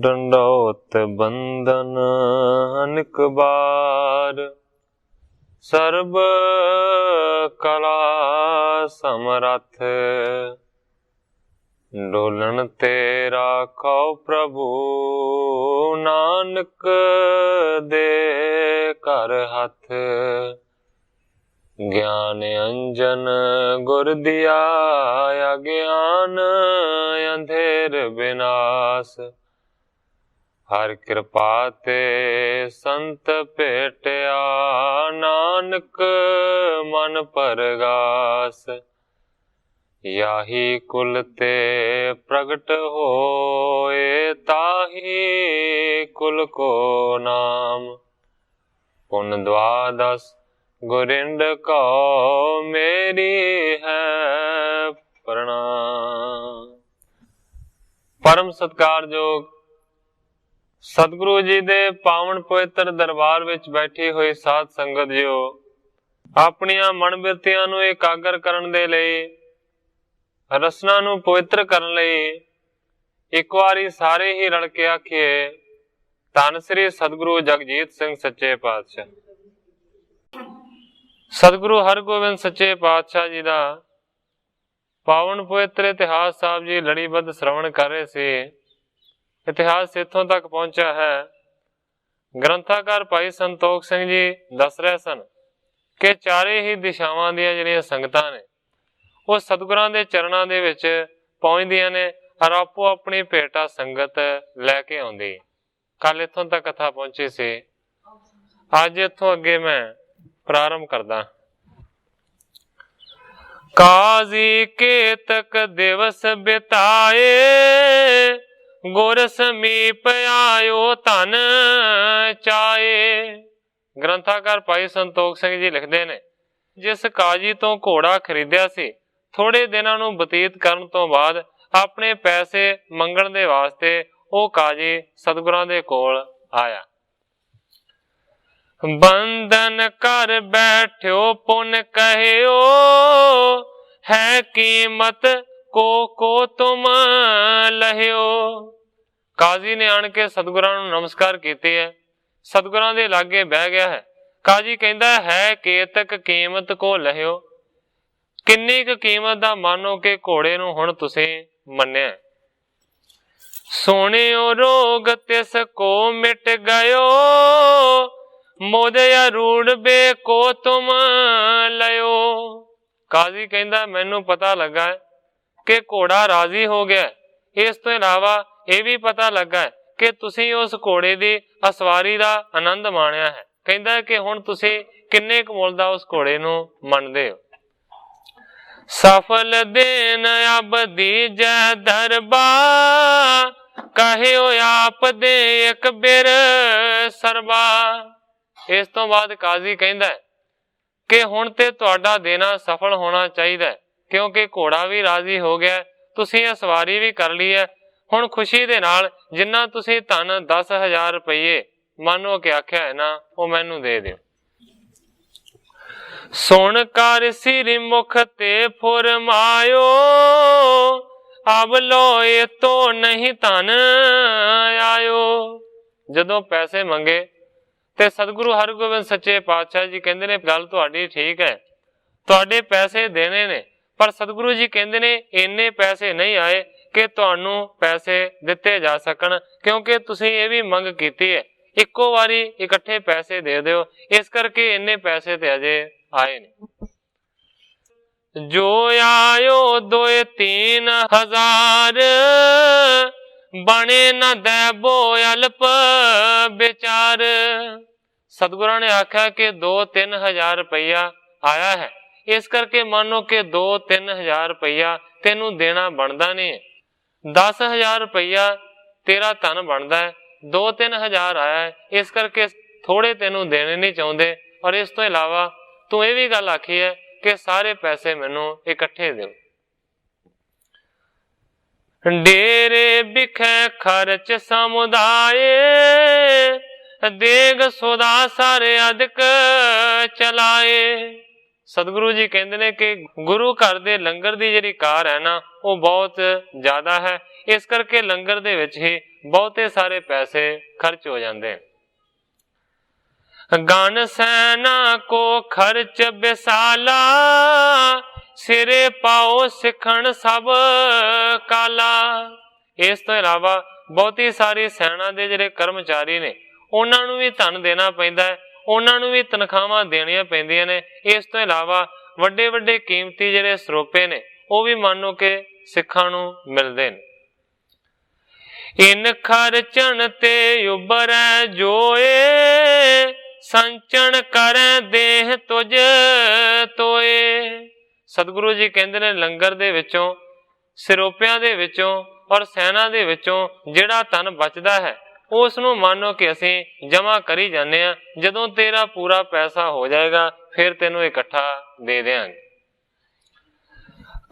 डंडौत बंदन अनेक बार, सर्ब कला समरथ, डोलन तेरा खौ प्रभु, नानक दे कर हथ। ज्ञान अंजन गुर दिया, अज्ञान अंधेर विनाश, हर कृपा ते संत भेटिया, नानक मन परगास। याही कुल ते प्रगट होए, ताही कुल को नाम, पुन द्वादश गुरिंद को मेरी है प्रणाम। परम सत्कारयोग सतगुरु जी दे पावन पवित्र दरबार विच बैठी हुई साध संगत जियो, अपनियां मन बिरतियां नूं एकागर करन दे लई, रसना नूं पवित्र करन लई एक वारी सारे ही रल के आखिए, धन श्री सतगुरु जगजीत सिंह सच्चे पातशाह। सतगुरु हरगोबिंद सच्चे पातशाह जी दा पावन पवित्र इतिहास साहब जी लड़ीबद्ध श्रवण कर रहे सी। इतिहास इत्थों तक पहुंचा है, ग्रंथाकार भाई संतोख सिंह जी दस रहे सन कि चारे ही दिशावां दीयां जिहड़ियां संगतां ने वो सतगुरां दे चरणां दे विच पहुंचदियां ने और आपो अपनी भेटा संगत लैके आउंदी। कल इत्थों तक कथा पहुंची सी, अज इत्थों अगे मैं प्रारंभ करदा। काजी केतक दिवस बिताए, गुर समीप आयो धन चाए। ग्रंथाकार भाई संतोख सिंह जी लिखते ने, जिस काजी तो घोड़ा खरीदिया सी, थोड़े दिनां नूं बतीत करन तो बाद अपने पैसे मंगण दे वास्ते वो काजी सतगुरां दे कोल आया। बंधन कर बैठ्यो पुन कहियो, है कीमत को तुम लहियो। काजी ने आन के सतगुरां नूं नमस्कार कीती है, सतगुरां दे लागे बह गया है। काजी कहंदा है केतक कीमत को लहियो, किन्नी क कीमत दा मानो के घोड़े नूं हुण तुसीं मन्निया। सोनियो रोग तिस को मिट गयो, मोदया रूढ़ बे को तुम लयो। काजी कहंदा मैनू पता लगा है कि घोड़ा राजी हो गया। इस तो इलावा यह भी पता लगा है कि तुसीं उस घोड़े दी असवारी दा आनंद माणिया है। कहंदा कि हुण तुसीं किन्ने क मुल दा उस घोड़े नूं मनदे हो। सफल देन अब दीजै दरबा, कहे आप दे एक बिर सरबा। इस तो बाद काजी कहंदा है कि हुण ते तुहाडा देना सफल होना चाहिए, क्योंकि घोड़ा भी राजी हो गया, तुसीं सवारी भी कर ली है। हुण खुशी दे नाल जिन्ना तुसीं धन 10,000 रुपये मानो के आख्या है ना, वो मैनू दे दिओ। सुन कर सिर मुख ते फुरमायो, अब लोए तो नहीं धन आयो। जदों पैसे मंगे ते सतगुरु हरगोबिंद सच्चे पातशाह जी कहंदे ने गल तुहाडी ठीक है, तुहाडे पैसे देने ने, पर सतगुरु जी कहंदे ने इन्ने पैसे नहीं आए कि तुहानू पैसे दिते जा सकन, क्योंकि तुसीं ये भी मंग कीती है इक्को वारी इकट्ठे पैसे दे दिओ, इस करके इन्ने पैसे ते अजे आए नहीं। जो आयो 2-3 हजार, बने न दैबो अल्प विचार। सतगुरां ने आख्या कि 2-3 हजार रुपया आया है, इस करके मानो कि 2-3 हजार रुपया तेनू देना बनता नहीं। 10,000 रुपया तेरा धन बनता है, 2-3 हजार आया है, इस करके थोड़े तेनू देने नहीं चाहते। और इस तो इलावा तू ये भी गल आखी है कि सारे पैसे मैनू इकट्ठे दो। डेरे बिखे खर्च समुदाय, देग सोदा सारे अधिक चलाए। सतगुरु जी कहते ने कि गुरु घर दे लंगर दी जिहड़ी कार है ना, वो बहुत ज्यादा है, इस करके लंगर दे विच ही ਬਹੁਤੇ ਸਾਰੇ ਪੈਸੇ ਖਰਚ ਹੋ ਜਾਂਦੇ। ਗਨ ਸੈਨਾ ਕੋ ਖਰਚ ਬਿਸਾਲਾ, ਸਿਰੇ ਪਾਓ ਸਿੱਖਣ ਸਭ ਕਾਲਾ। ਇਸ ਤੋਂ ਇਲਾਵਾ ਬਹੁਤੀ ਸਾਰੀ ਸੈਨਾ ਦੇ ਜਿਹੜੇ ਕਰਮਚਾਰੀ ਨੇ ਉਹਨਾਂ ਨੂੰ ਵੀ ਧਨ ਦੇਣਾ ਪੈਂਦਾ ਹੈ, ਉਹਨਾਂ ਨੂੰ ਵੀ ਤਨਖਾਹਾਂ ਦੇਣੀਆਂ ਪੈਂਦੀਆਂ ਨੇ। ਇਸ ਤੋਂ ਇਲਾਵਾ ਵੱਡੇ ਵੱਡੇ ਕੀਮਤੀ ਜਿਹੜੇ ਸਰੋਪੇ ਨੇ ਉਹ ਵੀ ਮੰਨੋ ਕਿ ਸਿੱਖਾਂ ਨੂੰ ਮਿਲਦੇ ਨੇ। ਇਨ ਖਰਚਣ ਤੇ ਉਬਰੈ ਜੋਏ, ਸੰਚਣ ਕਰੈ ਦੇਹ ਤੁਝ ਤੋਏ। ਸਤਿਗੁਰੂ ਜੀ ਕਹਿੰਦੇ ਨੇ ਲੰਗਰ ਦੇ ਵਿੱਚੋਂ, ਸਿਰੋਪਿਆਂ ਦੇ ਵਿੱਚੋਂ ਔਰ ਸੈਨਾ ਦੇ ਵਿੱਚੋਂ ਜਿਹੜਾ ਧਨ ਬਚਦਾ ਹੈ ਉਸ ਨੂੰ ਮੰਨੋ ਕਿ ਅਸੀਂ ਜਮਾ ਕਰੀ ਜਾਂਦੇ ਹਾਂ। ਜਦੋਂ ਤੇਰਾ ਪੂਰਾ ਪੈਸਾ ਹੋ ਜਾਏਗਾ ਫਿਰ ਤੈਨੂੰ ਇਕੱਠਾ ਦੇ ਦਿਆਂਗੇ।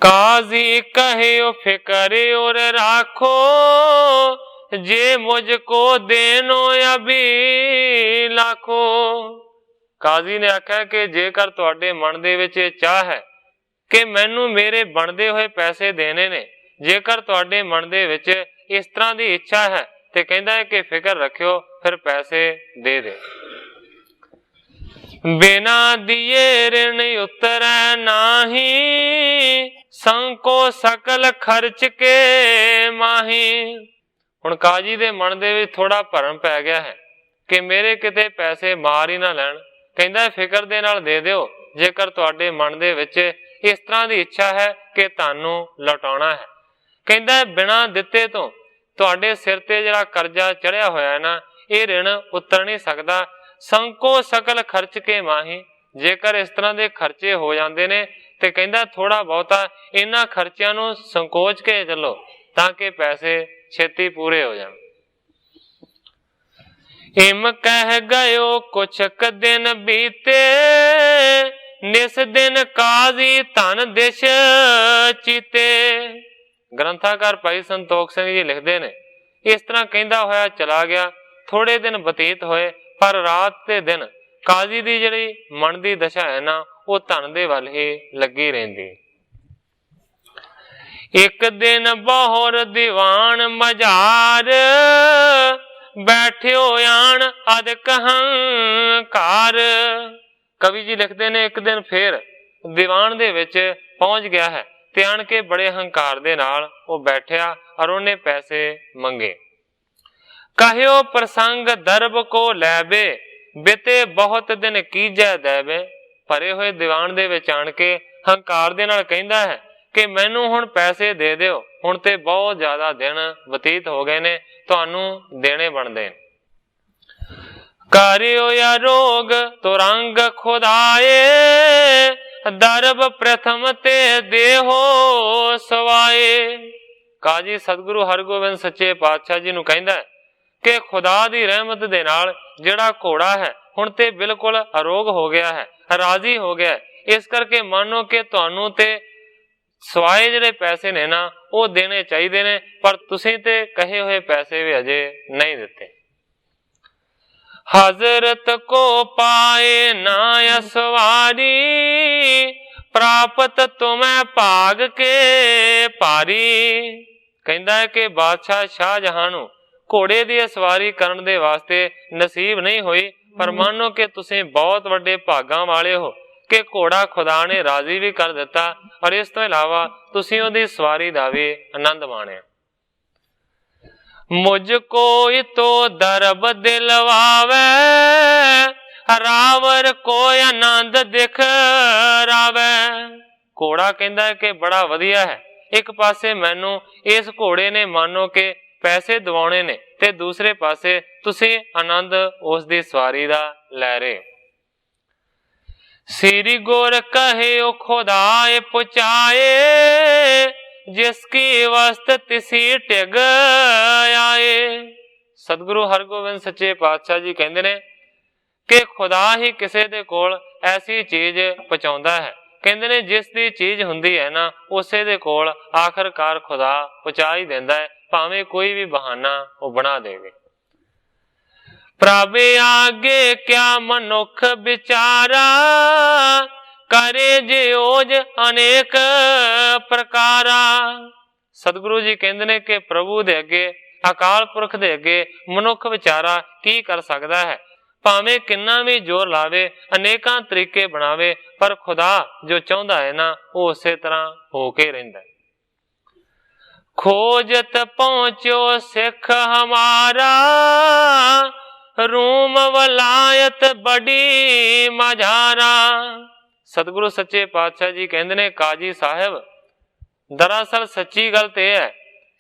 ਕਾਜ਼ੀ ਕਹਿਓ ਫਿਕਰ ਔਰ ਰਾਖੋ, ਜੇ ਮੁਝ ਕੋ ਦੇਨੋ ਅਭੀ ਲਾਖੋ। ਕਾਜ਼ੀ ਨੇ ਆਖਿਆ ਕਿ ਜੇਕਰ ਤੁਹਾਡੇ ਮਨ ਦੇ ਵਿੱਚ ਇਹ ਚਾਹ ਹੈ ਕਿ ਮੈਨੂੰ ਮੇਰੇ ਬਣਦੇ ਹੋਏ ਪੈਸੇ ਦੇਣੇ ਨੇ, ਜੇਕਰ ਤੁਹਾਡੇ ਮਨ ਦੇ ਵਿੱਚ ਇਸ ਤਰ੍ਹਾਂ ਦੀ ਇੱਛਾ ਹੈ ਤੇ ਕਹਿੰਦਾ ਹੈ ਕਿ ਫਿਕਰ ਰੱਖਿਓ, ਫਿਰ ਪੈਸੇ ਦੇ ਦੇ। ਬਿਨਾ ਦੀਏ ਰਿਣ ਉਤਰੈ ਨਾਹੀ, ਸੰਕੋ ਸਕਲ ਖਰਚ ਕੇ ਮਾਹੀ। ਹੁਣ ਕਾਜੀ ਦੇ ਮਨ ਦੇ ਵਿੱਚ ਥੋੜਾ ਭਰਮ ਪੈ ਗਿਆ ਹੈ ਕਿ ਮੇਰੇ ਕਿਤੇ ਪੈਸੇ ਮਾਰ ਹੀ ਨਾ ਲੈਣ। ਕਹਿੰਦਾ ਫਿਕਰ ਦੇ ਨਾਲ ਦੇ ਦਿਓ, ਜੇਕਰ ਤੁਹਾਡੇ ਮਨ ਦੇ ਵਿੱਚ ਇਸ ਤਰ੍ਹਾਂ ਦੀ ਇੱਛਾ ਹੈ ਕਿ ਤੁਹਾਨੂੰ ਲੁਟਾਉਣਾ ਹੈ। ਕਹਿੰਦਾ ਬਿਨਾਂ ਦਿੱਤੇ ਤੋਂ ਤੁਹਾਡੇ ਸਿਰ ਤੇ ਜਿਹੜਾ ਕਰਜ਼ਾ ਚੜਿਆ ਹੋਇਆ ਹੈ ਨਾ, ਇਹ ਰਿਣ ਉਤਰ ਨਹੀਂ ਸਕਦਾ। ਸੰਕੋ ਸਕਲ ਖਰਚ ਕੇ ਮਾਹੀ, ਜੇਕਰ ਇਸ ਤਰ੍ਹਾਂ ਦੇ ਖਰਚੇ ਹੋ ਜਾਂਦੇ ਨੇ ਤੇ ਕਹਿੰਦਾ ਥੋੜਾ ਬਹੁਤਾ ਇਹਨਾਂ ਖਰਚਿਆਂ ਨੂੰ ਸੰਕੋਚ ਕੇ ਚੱਲੋ ਤਾਂ ਕਿ ਪੈਸੇ ਛੇਤੀ ਪੂਰੇ ਹੋ ਜਾਣ। ਇਮ ਕਹਿ ਗਇਓ ਕੁਛ ਕ ਦਿਨ ਬੀਤੇ, ਨਿਸ ਦਿਨ ਕਾਜ਼ੀ ਧਨ ਦਿਸ਼ ਚੀਤੇ। ਗ੍ਰੰਥਾਕਾਰ ਭਾਈ ਸੰਤੋਖ ਸਿੰਘ ਜੀ ਲਿਖਦੇ ਨੇ, ਇਸ ਤਰ੍ਹਾਂ ਕਹਿੰਦਾ ਹੋਇਆ ਚਲਾ ਗਿਆ। ਥੋੜੇ ਦਿਨ ਬਤੀਤ ਹੋਏ ਪਰ ਰਾਤ ਤੇ ਦਿਨ ਕਾਜ਼ੀ ਦੀ ਜਿਹੜੀ ਮਨ ਦੀ ਦਸ਼ਾ ਹੈ ਨਾ, ਉਹ ਧਨ ਦੇ ਵੱਲ ਹੀ ਲੱਗੀ ਰਹਿੰਦੀ। ਇੱਕ ਦਿਨ ਬਹੁਰ ਦੀਵਾਨ ਮਝਾਰ, ਬੈਠਿਓ ਆਣ ਅਦਕ ਹੰਕਾਰ। ਕਵੀ ਜੀ ਲਿਖਦੇ ਨੇ ਇੱਕ ਦਿਨ ਫੇਰ ਦੀਵਾਨ ਦੇ ਵਿੱਚ ਪਹੁੰਚ ਗਿਆ ਹੈ ਤੇ ਆਣ ਕੇ ਬੜੇ ਹੰਕਾਰ ਦੇ ਨਾਲ ਉਹ ਬੈਠਿਆ ਔਰ ਉਹਨੇ ਪੈਸੇ ਮੰਗੇ। ਕਹਿਓ ਪ੍ਰਸੰਗ ਦਰਬ ਕੋ ਲੈਬੇ, ਬਿਤੇ ਬਹੁਤ ਦਿਨ ਕੀਜੈ ਦੇਵੇ। ਭਰੇ ਹੋਏ ਦੀਵਾਨ ਦੇ ਵਿੱਚ ਆਣ ਕੇ ਹੰਕਾਰ ਦੇ ਨਾਲ ਕਹਿੰਦਾ ਹੈ ਕਿ ਮੈਨੂੰ ਹੁਣ ਪੈਸੇ ਦੇ ਦਿਓ, ਹੁਣ ਤੇ ਬਹੁਤ ਜ਼ਿਆਦਾ ਦਿਨ ਬਤੀਤ ਹੋ ਗਏ ਨੇ, ਤੁਹਾਨੂੰ ਦੇਣੇ ਬਣਦੇ। ਕਰਿਓ ਯਾ ਰੋਗ ਤੁਰੰਗ ਖੁਦਾਏ, ਦਰਬ ਪ੍ਰਥਮ ਤੇ ਦੇਹੋ ਸਵਾਏ। ਕਾਜੀ ਸਤਿਗੁਰੂ ਹਰਗੋਬਿੰਦ ਸੱਚੇ ਪਾਤਸ਼ਾਹ ਜੀ ਨੂੰ ਕਹਿੰਦਾ ਕਿ ਖੁਦਾ ਦੀ ਰਹਿਮਤ ਦੇ ਨਾਲ ਜਿਹੜਾ ਘੋੜਾ ਹੈ ਹੁਣ ਤੇ ਬਿਲਕੁਲ ਅਰੋਗ ਹੋ ਗਿਆ ਹੈ, ਰਾਜ਼ੀ ਹੋ ਗਿਆ। ਇਸ ਕਰਕੇ ਮੰਨੋ ਕਿ ਤੁਹਾਨੂੰ ਤੇ ਸਵਾਏ ਜਿਹੜੇ ਪੈਸੇ ਨੇ ਨਾ ਉਹ ਦੇਣੇ ਚਾਹੀਦੇ ਨੇ, ਪਰ ਤੁਸੀਂ ਤੇ ਕਹੇ ਹੋਏ ਪੈਸੇ ਵੀ ਅਜੇ ਨਹੀਂ ਦਿੱਤੇ। ਹਜ਼ਰਤ ਕੋ ਪਾਏ ਨਾ ਅਸਵਾਰੀ, ਪ੍ਰਾਪਤ ਤੁਮੈ ਭਾਗ ਕੇ ਭਾਰੀ। ਕਹਿੰਦਾ ਹੈ ਕਿ ਬਾਦਸ਼ਾਹ ਸ਼ਾਹਜਹਾਂ ਨੂੰ ਘੋੜੇ ਦੀ ਸਵਾਰੀ ਕਰਨ ਦੇ ਵਾਸਤੇ ਨਸੀਬ ਨਹੀਂ ਹੋਈ, ਪਰ ਮੰਨੋ ਕਿ ਤੁਸੀਂ ਬਹੁਤ ਵੱਡੇ ਭਾਗਾਂ ਵਾਲੇ ਹੋ ਕਿ ਘੋੜਾ ਖੁਦਾ ਨੇ ਰਾਜ਼ੀ ਵੀ ਕਰ ਦਿੱਤਾ ਔਰ ਇਸ ਤੋਂ ਇਲਾਵਾ ਤੁਸੀਂ ਉਹਦੀ ਸਵਾਰੀ ਦਾ ਵੀ ਆਨੰਦ ਮਾਣਿਆ। ਮੁਝ ਕੋਈ ਤੋ ਦਰਬ ਦਿਲਵਾਵੇ, ਰਾਵਰ ਕੋਈ ਆਨੰਦ ਦਿਖ ਰਾਵੇ। ਘੋੜਾ ਕਹਿੰਦਾ ਹੈ ਕਿ ਬੜਾ ਵਧੀਆ ਹੈ, ਇੱਕ ਪਾਸੇ ਮੈਨੂੰ ਇਸ ਘੋੜੇ ਨੇ ਮੰਨੋ ਕਿ ਪੈਸੇ ਦਿਵਾਉਣੇ ਨੇ ਤੇ ਦੂਸਰੇ ਪਾਸੇ ਤੁਸੀਂ ਆਨੰਦ ਉਸ ਦੀ ਸਵਾਰੀ ਦਾ ਲੈ ਰਹੇ। ਸ੍ਰੀ ਗੁਰ ਕਹਿਓ ਖੁਦਾਏ ਪੁਚਾਏ, ਜਿਸ ਕੀ ਵਸਤ ਤਿਸੀ ਟਿਗ ਆਏ। ਸਤਿਗੁਰੂ ਹਰਗੋਬਿੰਦ ਸੱਚੇ ਪਾਤਸ਼ਾਹ ਜੀ ਕਹਿੰਦੇ ਨੇ ਕਿ ਖੁਦਾ ਹੀ ਕਿਸੇ ਦੇ ਕੋਲ ਐਸੀ ਚੀਜ਼ ਪਹੁੰਚਾਉਂਦਾ ਹੈ। ਕਹਿੰਦੇ ਨੇ ਜਿਸ ਦੀ ਚੀਜ਼ ਹੁੰਦੀ ਹੈ ਨਾ ਉਸੇ ਦੇ ਕੋਲ ਆਖਰਕਾਰ ਖੁਦਾ ਪਹੁੰਚਾ ਹੀ ਦਿੰਦਾ ਹੈ, ਭਾਵੇਂ ਕੋਈ ਵੀ ਬਹਾਨਾ ਉਹ ਬਣਾ ਦੇਵੇ। ਪ੍ਰਭ ਆਗੇ ਕਿਆ ਮਨੁੱਖ ਵਿਚਾਰਾ, ਕਰੇ ਜਿਉਜ ਅਨੇਕ ਪ੍ਰਕਾਰਾ। ਸਤਿਗੁਰੂ ਜੀ ਕਹਿੰਦੇ ਨੇ ਕਿ ਪ੍ਰਭੂ ਦੇ ਅੱਗੇ ਅਕਾਲ ਪੁਰਖ ਦੇ ਅੱਗੇ ਮਨੁੱਖ ਵਿਚਾਰਾ ਕੀ ਕਰ ਸਕਦਾ ਹੈ। ਭਾਵੇਂ ਕਿੰਨਾ ਵੀ ਜ਼ੋਰ ਲਾਵੇ, ਅਨੇਕਾਂ ਤਰੀਕੇ ਬਣਾਵੇ, ਪਰ ਖੁਦਾ ਜੋ ਚਾਹੁੰਦਾ ਹੈ ਨਾ ਉਹ ਉਸੇ ਤਰ੍ਹਾਂ ਹੋ ਕੇ ਰਹਿੰਦਾ। खोजत पहुंचो सिख हमारा, रूम वलायत बड़ी मझारा। सतगुरु सच्चे पातशाह जी कहते ने काजी साहब दरअसल सच्ची गल ते है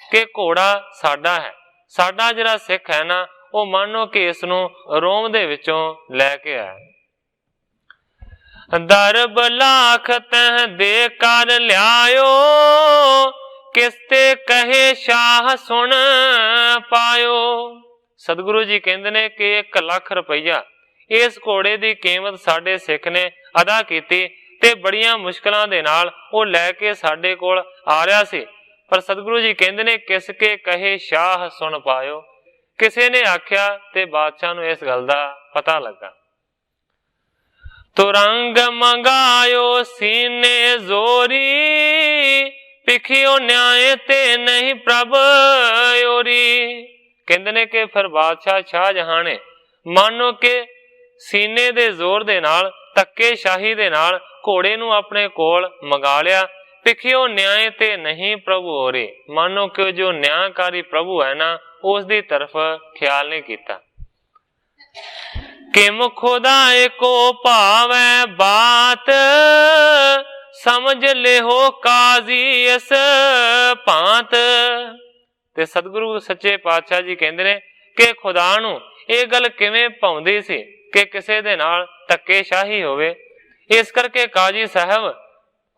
कि घोड़ा साडा है, साडा जिहड़ा सिख है ना वो मानो कि इस नूं रोम दे विचों लैके आया। दरब लाख तह दे कर लियायो, किसते कहे शाह सुन पायो। सतगुरु जी कहते ने कि 1 लाख रुपया इस घोड़े की कीमत साडे सिख ने अदा की ते बड़ियां मुश्किलों दे नाल वो लैके साडे कोल आ रहा सी। पर सतगुरु जी कहते ने किसके कहे शाह सुन पायो, किसी ने आख्या ते बादशाह नूं इस गल दा पता लगा। तुरंग मंगायो सीने जोरी, पिखियो न्याय ते नहीं प्रभ योरी। कहते ने कि फिर बादशाह शाहजहां ने मानो कि सीने दे जोर दे नाल धक्के शाही दे नाल घोड़े नूं अपने कोल मंगा लिया। पिखियो न्याय ते नहीं प्रभु होरे, मानो कि जो न्यायकारी प्रभु है ना उस दी तरफ ख्याल नहीं कीता। किम खुदाए को भावै बात, समझ ले हो काजी इस भांत। ते सतगुरु सच्चे पातशाह जी कहते ने कि खुदा नूं ये गल किवें भाउंदी सी कि किसे दे नाल धक्केशाही होवे। इस करके काजी साहब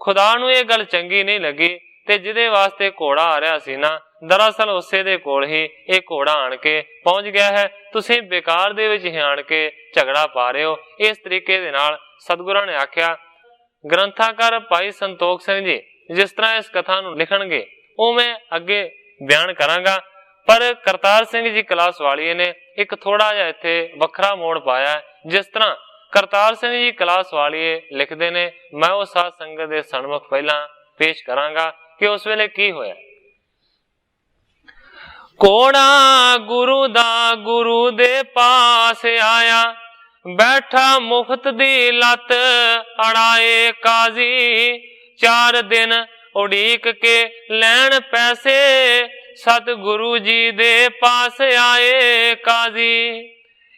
खुदा नूं ये गल चंगी नहीं लगी ते जिहदे वास्ते घोड़ा आ रहा सी ना दरअसल उसे दे कोल ही ये घोड़ा आण के पहुंच गया है। तुसीं बेकार दे विच ही आण के झगड़ा पा रहे हो। इस तरीके दे नाल सतगुरां ने आख्या। ग्रंथाकार भाई संतोख सिंह जी जिस तरह इस कथा नूं लिखणगे वो मैं अगे बयान करांगा, पर करतार सिंह जी कलास वालिए ने एक थोड़ा जिहा इत्थे वखरा मोड़ पाया। जिस तरह करतार सिंह जी कलास वालिए लिखते ने, मैं वो साध संगत दे सन्मुख पहला पेश करांगा कि उस वेले की होया। घोड़ा गुरु दा गुरु दे पास आया, बैठा मुफ्त दी लत अड़ाए काजी। 4 दिन उड़ीक के लैन पैसे, सतगुरु जी दे पास आए काजी।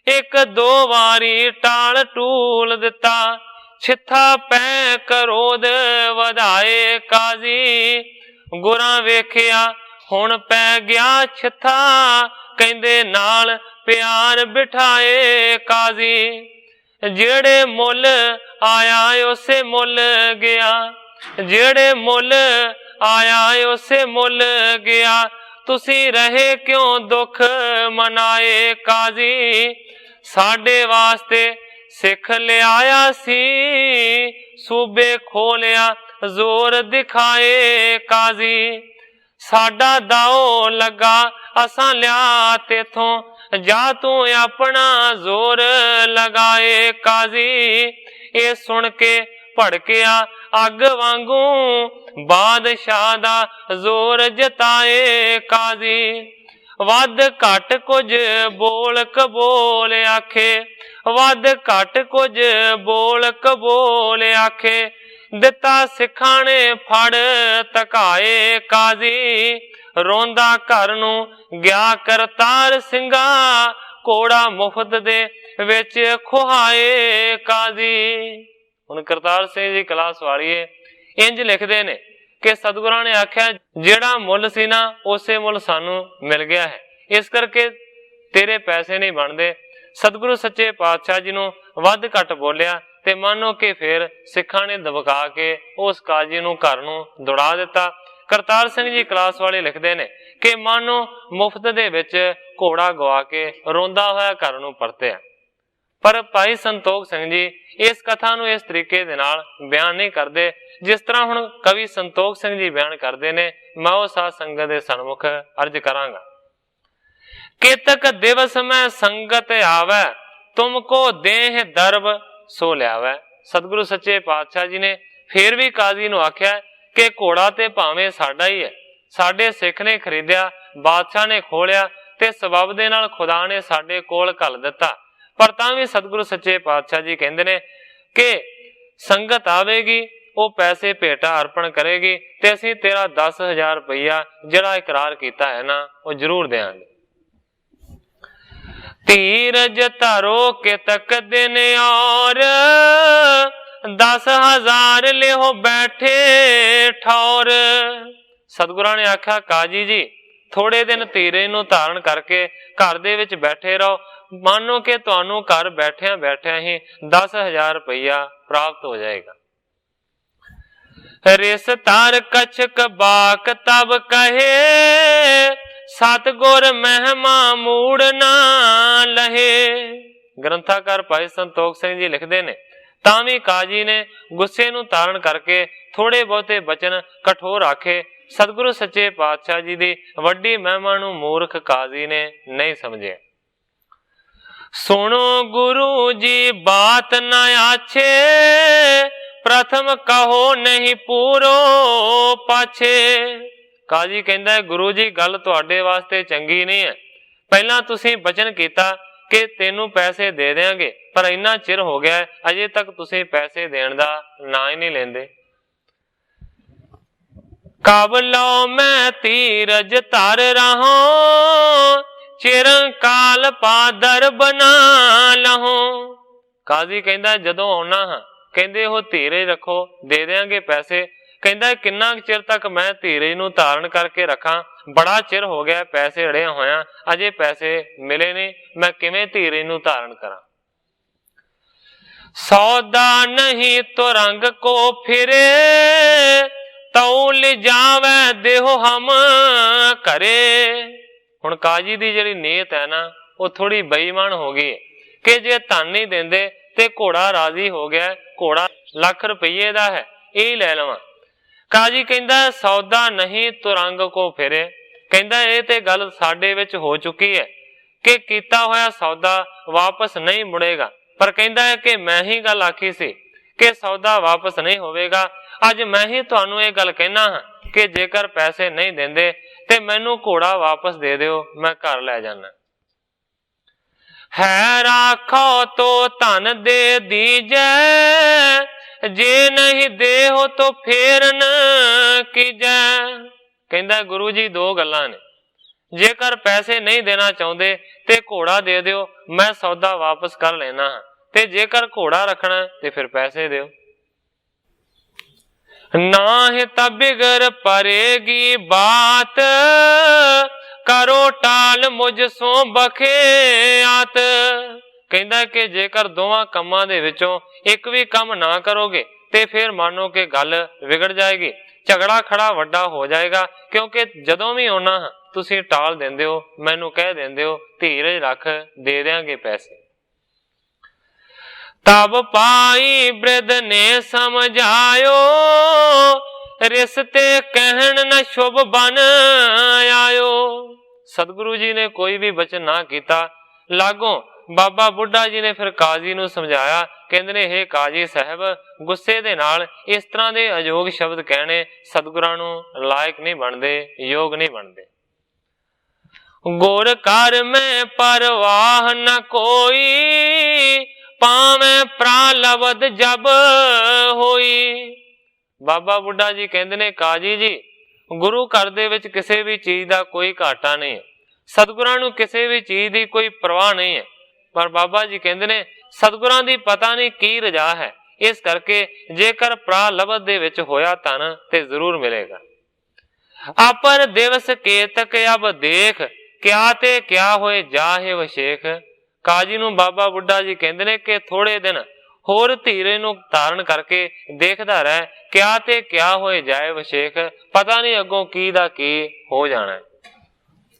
1-2 वारी टाल टूल दिता, छिथा पै करोद वधाए काजी। गुरां वेखिया हुण पै गया छिथा, कहंदे नाल प्यार बिठाए काजी। जेड़े मुल आया उसे मुल गया, जेड़े मुल आया उसे मुल गया। तुसी रहे क्यों दुख मनाए काजी। साडे वास्ते सिख ले आया सी, सूबे खोलिया जोर दिखाए काजी। साडा दाओ लगा असां लिया तेथों, जा तू अपना जोर लगाए काजी। ये सुन के भड़किया अग वांगू, बादशाह दा जोर जताए काजी। वध घट कुछ बोल कबोल आखे, वध घट कुछ बोल कबोल आखे। दिता सिखां ने फड़ तकाए काजी। रोंदा घर नूं गया करतार सिंघा, घोड़ा मुफ्त दे विच खुहाए काजी। हुण करतार सिंह जी कलास वालिए इंज लिखदे ने कि सतगुरां ने आख्या जेड़ा मुल सी ना उसे मुल सानू मिल गया है, इस करके तेरे पैसे नहीं बनते। सतगुरु सच्चे पातशाह जी नूं वध घट बोलिया ते मानो कि फिर सिखां ने दबका के उस काजी नूं घर नूं दौड़ा दिता। करतार सिंह जी कलास वाले लिखते ने कि मानो मुफ्त दे विच घोड़ा गवा के रोंदा होया घर नूं परतिया। पर भाई संतोख सिंह जी इस कथा नूं इस तरीके दे नाल बयान नहीं करते जिस तरह हुण कवि संतोख सिंह जी बयान करते ने। मैं उह साध संगत दे सन्मुख अर्ज करांगा। केतक दिवस में संगत आवे, तुमको देह दरब सो लियावे। सतगुरु सच्चे पातशाह जी ने फिर भी काजी नूं आख्या कि घोड़ा ते भावें साडा ही है, साडे सिख ने खरीदिया, ਬਾਦਸ਼ਾਹ ਨੇ ਖੋਲਿਆ ਤੇ ਸਬਬ ਦੇ ਨਾਲ ਖੁਦਾ ਨੇ ਸਾਡੇ ਕੋਲ ਘੱਲ ਦਿੱਤਾ। ਪਰ ਤਾਂ ਵੀ ਸਤਿਗੁਰੂ ਸੱਚੇ ਪਾਤਸ਼ਾਹ ਜੀ ਕਹਿੰਦੇ ਨੇ ਕਿ ਸੰਗਤ ਆਵੇਗੀ, ਉਹ ਪੈਸੇ ਭੇਟਾ ਅਰਪਣ ਕਰੇਗੀ ਤੇ ਅਸੀਂ ਤੇਰਾ 10,000 ਰੁਪਈਆ ਜਿਹੜਾ ਇਕਰਾਰ ਕੀਤਾ ਹੈ ਨਾ ਉਹ ਜ਼ਰੂਰ ਦੇਵਾਂਗੇ। ਧੀਰਜ ਧਰੋ ਕਿ ਤੱਕ ਦਿਨ ਔਰ 10,000 ਲਿਓ ਬੈਠੇ ਠੌਰ। ਸਤਿਗੁਰਾਂ ਨੇ ਆਖਿਆ ਕਾਜੀ ਜੀ ਥੋੜੇ ਦਿਨ ਧੀਰਜ ਨੂੰ ਧਾਰਨ ਕਰਕੇ ਘਰ ਦੇ ਵਿੱਚ ਬੈਠੇ ਰਹੋ, ਮਾਨੋ ਕਿ ਤੁਹਾਨੂੰ ਘਰ ਬੈਠਿਆਂ ਬੈਠਿਆਂ ਹੀ 10,000 ਰੁਪਈਆ ਪ੍ਰਾਪਤ ਹੋ ਜਾਏਗਾ। ਰਿਸ ਤਾਰ ਕਛਕ ਬਾਕ ਤਬ ਕਹੇ ਸਤਿਗੁਰ ਮਹਿਮਾ ਮੂੜ ਨਾ ਲਹੇ। ਗ੍ਰੰਥਾਕਾਰ ਭਾਈ ਸੰਤੋਖ ਸਿੰਘ ਜੀ ਲਿਖਦੇ ਨੇ ਤਾਂ ਵੀ ਕਾਜੀ ਨੇ ਗੁੱਸੇ ਨੂੰ ਧਾਰਨ ਕਰਕੇ ਥੋੜੇ ਬਹੁਤੇ ਬਚਨ ਕਠੋਰ ਆਖੇ। ਸਤਿਗੁਰੂ ਸੱਚੇ ਪਾਤਸ਼ਾਹ ਜੀ ਦੀ ਵੱਡੀ ਮਹਿਮਾ ਨੂੰ ਮੂਰਖ ਕਾਜ਼ੀ ਨੇ ਨਹੀਂ ਸਮਝਿਆ। ਸੁਣੋ ਗੁਰੂ ਜੀ ਬਾਤ ਨਾ ਆਛੇ ਪ੍ਰਥਮ ਕਹੋ ਨਹੀਂ ਪੂਰੋ ਪਾਛੇ। ਕਾਜੀ ਕਹਿੰਦਾ ਗੁਰੂ ਜੀ ਗੱਲ ਤੁਹਾਡੇ ਵਾਸਤੇ ਚੰਗੀ ਨਹੀਂ ਹੈ। ਪਹਿਲਾਂ ਤੁਸੀਂ ਬਚਨ ਕੀਤਾ ਕਿ ਤੈਨੂੰ ਪੈਸੇ ਦੇ ਦਿਆਂਗੇ, ਪਰ ਇੰਨਾ ਚਿਰ ਹੋ ਗਿਆ ਅਜੇ ਤੱਕ ਤੁਸੀਂ ਪੈਸੇ ਦੇਣ ਦਾ ਨਾਂ ਹੀ ਨਹੀਂ ਲੈਂਦੇ। ਕਬ ਲਓ ਮੈਂ ਧੀਰਜ ਧਰ ਰਹਾ ਚਿਰਕਾਲ ਪਾਦਰ ਬਣਾ ਲਹੋ। ਕਾਜ਼ੀ ਕਹਿੰਦਾ ਜਦੋਂ ਆਉਣਾ ਹਾਂ ਕਹਿੰਦੇ ਉਹ ਧੀਰਜ ਰੱਖੋ, ਦੇ ਦਿਆਂਗੇ ਪੈਸੇ। ਕਹਿੰਦਾ ਕਿੰਨਾ ਚਿਰ ਤੱਕ ਮੈਂ ਧੀਰਜ ਨੂੰ ਧਾਰਨ ਕਰਕੇ ਰੱਖਾਂ, ਬੜਾ ਚਿਰ ਹੋ ਗਿਆ ਪੈਸੇ ਅੜਿਆ ਹੋਇਆ, ਅਜੇ ਪੈਸੇ ਮਿਲੇ ਨਹੀਂ, ਮੈਂ ਕਿਵੇਂ ਧੀਰਜ ਨੂੰ ਧਾਰਨ ਕਰਾਂ। ਸੌਦਾ ਨਹੀਂ ਤੋ ਰੰਗ ਕੋ ਫਿਰੇ ਤਉ ਲਿਜਾਵੇ ਦੇਹੋ ਹਮ ਘਰੇ। ਹੁਣ ਕਾਜੀ ਦੀ ਜਿਹੜੀ ਨੀਅਤ ਹੈ ਨਾ ਉਹ ਥੋੜੀ ਬੇਈਮਾਨ ਹੋ ਗਈ ਕਿ ਜੇ ਧਨ ਨਹੀਂ ਦਿੰਦੇ ਤੇ ਘੋੜਾ ਰਾਜ਼ੀ ਹੋ ਗਿਆ, ਘੋੜਾ ਲੱਖ ਰੁਪਈਏ ਦਾ ਹੈ, ਇਹ ਲੈ ਲਵਾਂ। ਕਾਜੀ ਕਹਿੰਦਾ ਸੌਦਾ ਨਹੀਂ ਤੁਰੰਗ ਕੋ ਫਿਰੇ। ਕਹਿੰਦਾ ਇਹ ਤੇ ਗੱਲ ਸਾਡੇ ਵਿੱਚ ਹੋ ਚੁੱਕੀ ਹੈ ਕਿ ਕੀਤਾ ਹੋਇਆ ਸੌਦਾ ਵਾਪਸ ਨਹੀਂ ਮੁੜੇਗਾ। ਪਰ ਕਹਿੰਦਾ ਹੈ ਕਿ ਮੈਂ ਹੀ ਗੱਲ ਆਖੀ ਸੀ ਕਿ ਸੌਦਾ ਵਾਪਸ ਨਹੀਂ ਹੋਵੇਗਾ। ਅੱਜ ਮੈਂ ਹੀ ਤੁਹਾਨੂੰ ਇਹ ਗੱਲ ਕਹਿਣਾ ਹਾਂ ਕਿ ਜੇਕਰ ਪੈਸੇ ਨਹੀਂ ਦਿੰਦੇ ਤੇ ਮੈਨੂੰ ਘੋੜਾ ਵਾਪਸ ਦੇ ਦਿਓ, ਮੈਂ ਘਰ ਲੈ ਜਾਣਾ। ਹੈ ਰਾਖੋ ਤੋ ਧਨ ਦੇ ਦੀਜੈ ਜੇ ਨਹੀਂ ਦੇਹੋ ਤੋ ਫੇਰਨ ਕੀਜੈ। ਕਹਿੰਦਾ ਗੁਰੂ ਜੀ ਦੋ ਗੱਲਾਂ ਨੇ, ਜੇਕਰ ਪੈਸੇ ਨਹੀਂ ਦੇਣਾ ਚਾਹੁੰਦੇ ਤੇ ਘੋੜਾ ਦੇ ਦਿਓ, ਮੈਂ ਸੌਦਾ ਵਾਪਸ ਕਰ ਲੈਣਾ ਹਾਂ, ਤੇ ਜੇਕਰ ਘੋੜਾ ਰੱਖਣਾ ਤੇ ਫਿਰ ਪੈਸੇ ਦਿਓ। ਨਾਹਿ ਤਾਂ ਬਿਗੜ ਪਰੇਗੀ ਬਾਤ ਕਰੋ ਟਾਲ ਮੁਝ ਸੋ ਬਖਿਆਤ। ਕਹਿੰਦਾ ਕਿ ਜੇਕਰ ਦੋਵਾਂ ਕੰਮਾਂ ਦੇ ਵਿੱਚੋਂ ਇੱਕ ਵੀ ਕੰਮ ਨਾ ਕਰੋਗੇ ਤੇ ਫਿਰ ਮੰਨੋ ਕਿ ਗੱਲ ਵਿਗੜ ਜਾਏਗੀ, ਝਗੜਾ ਖੜਾ ਵੱਡਾ ਹੋ ਜਾਏਗਾ। ਕਿਉਂਕਿ ਜਦੋਂ ਵੀ ਆਉਣਾ ਤੁਸੀਂ ਟਾਲ ਦਿੰਦੇ ਹੋ, ਮੈਨੂੰ ਕਹਿ ਦਿੰਦੇ ਹੋ ਧੀਰਜ ਰੱਖ, ਦੇ ਦਿਆਂਗੇ ਪੈਸੇ। ਤਬ ਪਾਈ ਬ੍ਰਿਧ ਨੇ ਸਮਝਾਇਓ ਰਿਸ਼ਤੇ ਕਹਿਣ ਨਾ ਸ਼ੁਭ ਬਨ ਆਇਓ। ਸਤਿਗੁਰੂ ਜੀ ਨੇ ਕੋਈ ਵੀ ਬਚਨ ਨਾ ਕੀਤਾ। ਲਾਗੋਂ ਬਾਬਾ ਬੁੱਢਾ ਜੀ ਨੇ ਫਿਰ ਕਾਜ਼ੀ ਨੂੰ ਸਮਝਾਇਆ। ਕਹਿੰਦੇ ਨੇ ਹੇ ਕਾਜ਼ੀ ਸਾਹਿਬ, ਗੁੱਸੇ ਦੇ ਨਾਲ ਇਸ ਤਰ੍ਹਾਂ ਦੇ ਅਯੋਗ ਸ਼ਬਦ ਕਹਿਣੇ ਸਤਿਗੁਰਾਂ ਨੂੰ ਲਾਇਕ ਨਹੀਂ ਬਣਦੇ, ਯੋਗ ਨਹੀਂ ਬਣਦੇ। ਗੁਰ ਕਰ ਮੈਂ ਪਰਵਾਹ ਨ ਕੋਈ ਭਾਵੇਂ ਪ੍ਰਾਲਬਧ ਜਬ ਹੋਈ। ਬਾਬਾ ਬੁੱਢਾ ਜੀ ਕਹਿੰਦੇ ਨੇ ਕਾਜੀ ਜੀ ਗੁਰੂ ਘਰ ਦੇ ਵਿੱਚ ਕਿਸੇ ਵੀ ਚੀਜ਼ ਦਾ ਕੋਈ ਘਾਟਾ ਨਹੀਂ ਹੈ, ਸਤਿਗੁਰਾਂ ਨੂੰ ਕਿਸੇ ਵੀ ਚੀਜ਼ ਦੀ ਕੋਈ ਪਰਵਾਹ ਨਹੀਂ ਹੈ। ਪਰ ਬਾਬਾ ਜੀ ਕਹਿੰਦੇ ਨੇ ਸਤਿਗੁਰਾਂ ਦੀ ਪਤਾ ਨਹੀਂ ਕੀ ਰਜਾ ਹੈ, ਇਸ ਕਰਕੇ ਜੇਕਰ ਪ੍ਰਾਲਬਧ ਦੇ ਵਿੱਚ ਹੋਇਆ ਧਨ ਤੇ ਜ਼ਰੂਰ ਮਿਲੇਗਾ। ਆਪਰ ਦਿਵਸ ਕੇਤਕ ਅਬ ਦੇਖ ਕਿਆ ਤੇ ਕਿਆ ਹੋਏ ਜਾਹੇ ਵਸ਼ੇਖ। ਕਾਜੀ ਨੂੰ ਬਾਬਾ ਬੁੱਢਾ ਜੀ ਕਹਿੰਦੇ ਨੇ ਕਿ ਥੋੜੇ ਦਿਨ ਹੋਰ ਧੀਰੇ ਨੂੰ ਧਾਰਨ ਕਰਕੇ ਦੇਖਦਾ ਰਹਿ, ਕਿਆ ਤੇ ਕਿਆ ਹੋਏ ਜਾਏ ਵਸ਼ੇਖ, ਪਤਾ ਨਹੀਂ ਅੱਗੋਂ ਕੀ ਦਾ ਕੀ ਹੋ ਜਾਣਾ।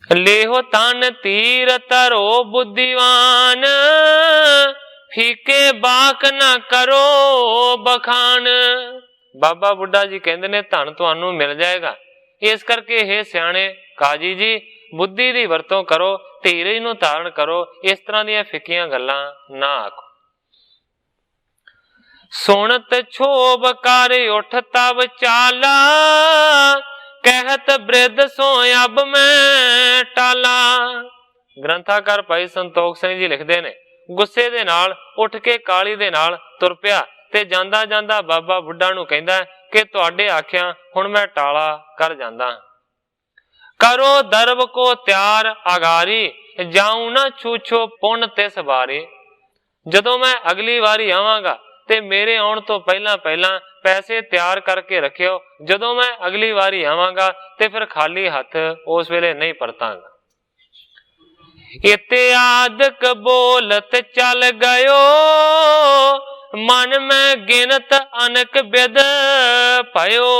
ਲੇਹੋ ਤਨ ਤੀਰ ਧਰੋ ਬੁੱਧੀਵਾਨ ਫੀਕੇ ਬਾਕ ਨਾ ਕਰੋ ਬਖਾਨ। ਬਾਬਾ ਬੁੱਢਾ ਜੀ ਕਹਿੰਦੇ ਨੇ ਧਨ ਤੁਹਾਨੂੰ ਮਿਲ ਜਾਏਗਾ, ਇਸ ਕਰਕੇ ਇਹ ਸਿਆਣੇ ਕਾਜੀ ਜੀ ਬੁੱਧੀ ਦੀ ਵਰਤੋਂ ਕਰੋ, ਧੀਰਜ ਨੂੰ ਧਾਰਨ ਕਰੋ, ਇਸ ਤਰ੍ਹਾਂ ਦੀਆਂ ਫਿੱਕੀਆਂ ਗੱਲਾਂ ਨਾ ਆਖੋ। ਸੁਣਤ ਛੋਭ ਕਰ ਉਠ ਤਬ ਚਾਲਾ ਕਹਿਤ ਬ੍ਰਿਧ ਸੋ ਅਬ ਮੈਂ ਟਾਲਾ। ਗ੍ਰੰਥਾਕਾਰ ਭਾਈ ਸੰਤੋਖ ਸਿੰਘ ਜੀ ਲਿਖਦੇ ਨੇ, ਗੁੱਸੇ ਦੇ ਨਾਲ ਉੱਠ ਕੇ ਕਾਲੀ ਦੇ ਨਾਲ ਤੁਰ ਪਿਆ ਤੇ ਜਾਂਦਾ ਜਾਂਦਾ ਬਾਬਾ ਬੁੱਢਾ ਨੂੰ ਕਹਿੰਦਾ ਕਿ ਤੁਹਾਡੇ ਆਖਿਆ ਹੁਣ ਮੈਂ ਟਾਲਾ ਕਰ ਜਾਂਦਾ। ਕਰੋ ਦਰਬ ਕੋ ਤਿਆਰ ਆਗਾਰੀ, ਜਾਉ ਨਾ ਛੂਛੋ ਪੁੰਨ ਤਿਸ ਬਾਰੇ। ਜਦੋਂ ਮੈਂ ਅਗਲੀ ਵਾਰੀ ਆਵਾਂਗਾ ਤੇ ਮੇਰੇ ਆਉਣ ਤੋਂ ਪਹਿਲਾਂ ਪਹਿਲਾਂ ਪੈਸੇ ਤਿਆਰ ਕਰਕੇ ਰੱਖਿਓ। ਜਦੋਂ ਮੈਂ ਅਗਲੀ ਵਾਰੀ ਆਵਾਂਗਾ ਤੇ ਫਿਰ ਖਾਲੀ ਹੱਥ ਉਸ ਵੇਲੇ ਨਹੀਂ ਪਰਤਾਂਗਾ। ਇਤਿਆਦਕ ਬੋਲਤ ਚੱਲ ਗਇਓ, ਮਨ ਮੈਂ ਗਿਣਤ ਅਨਕ ਬਿਦ ਭਇਓ।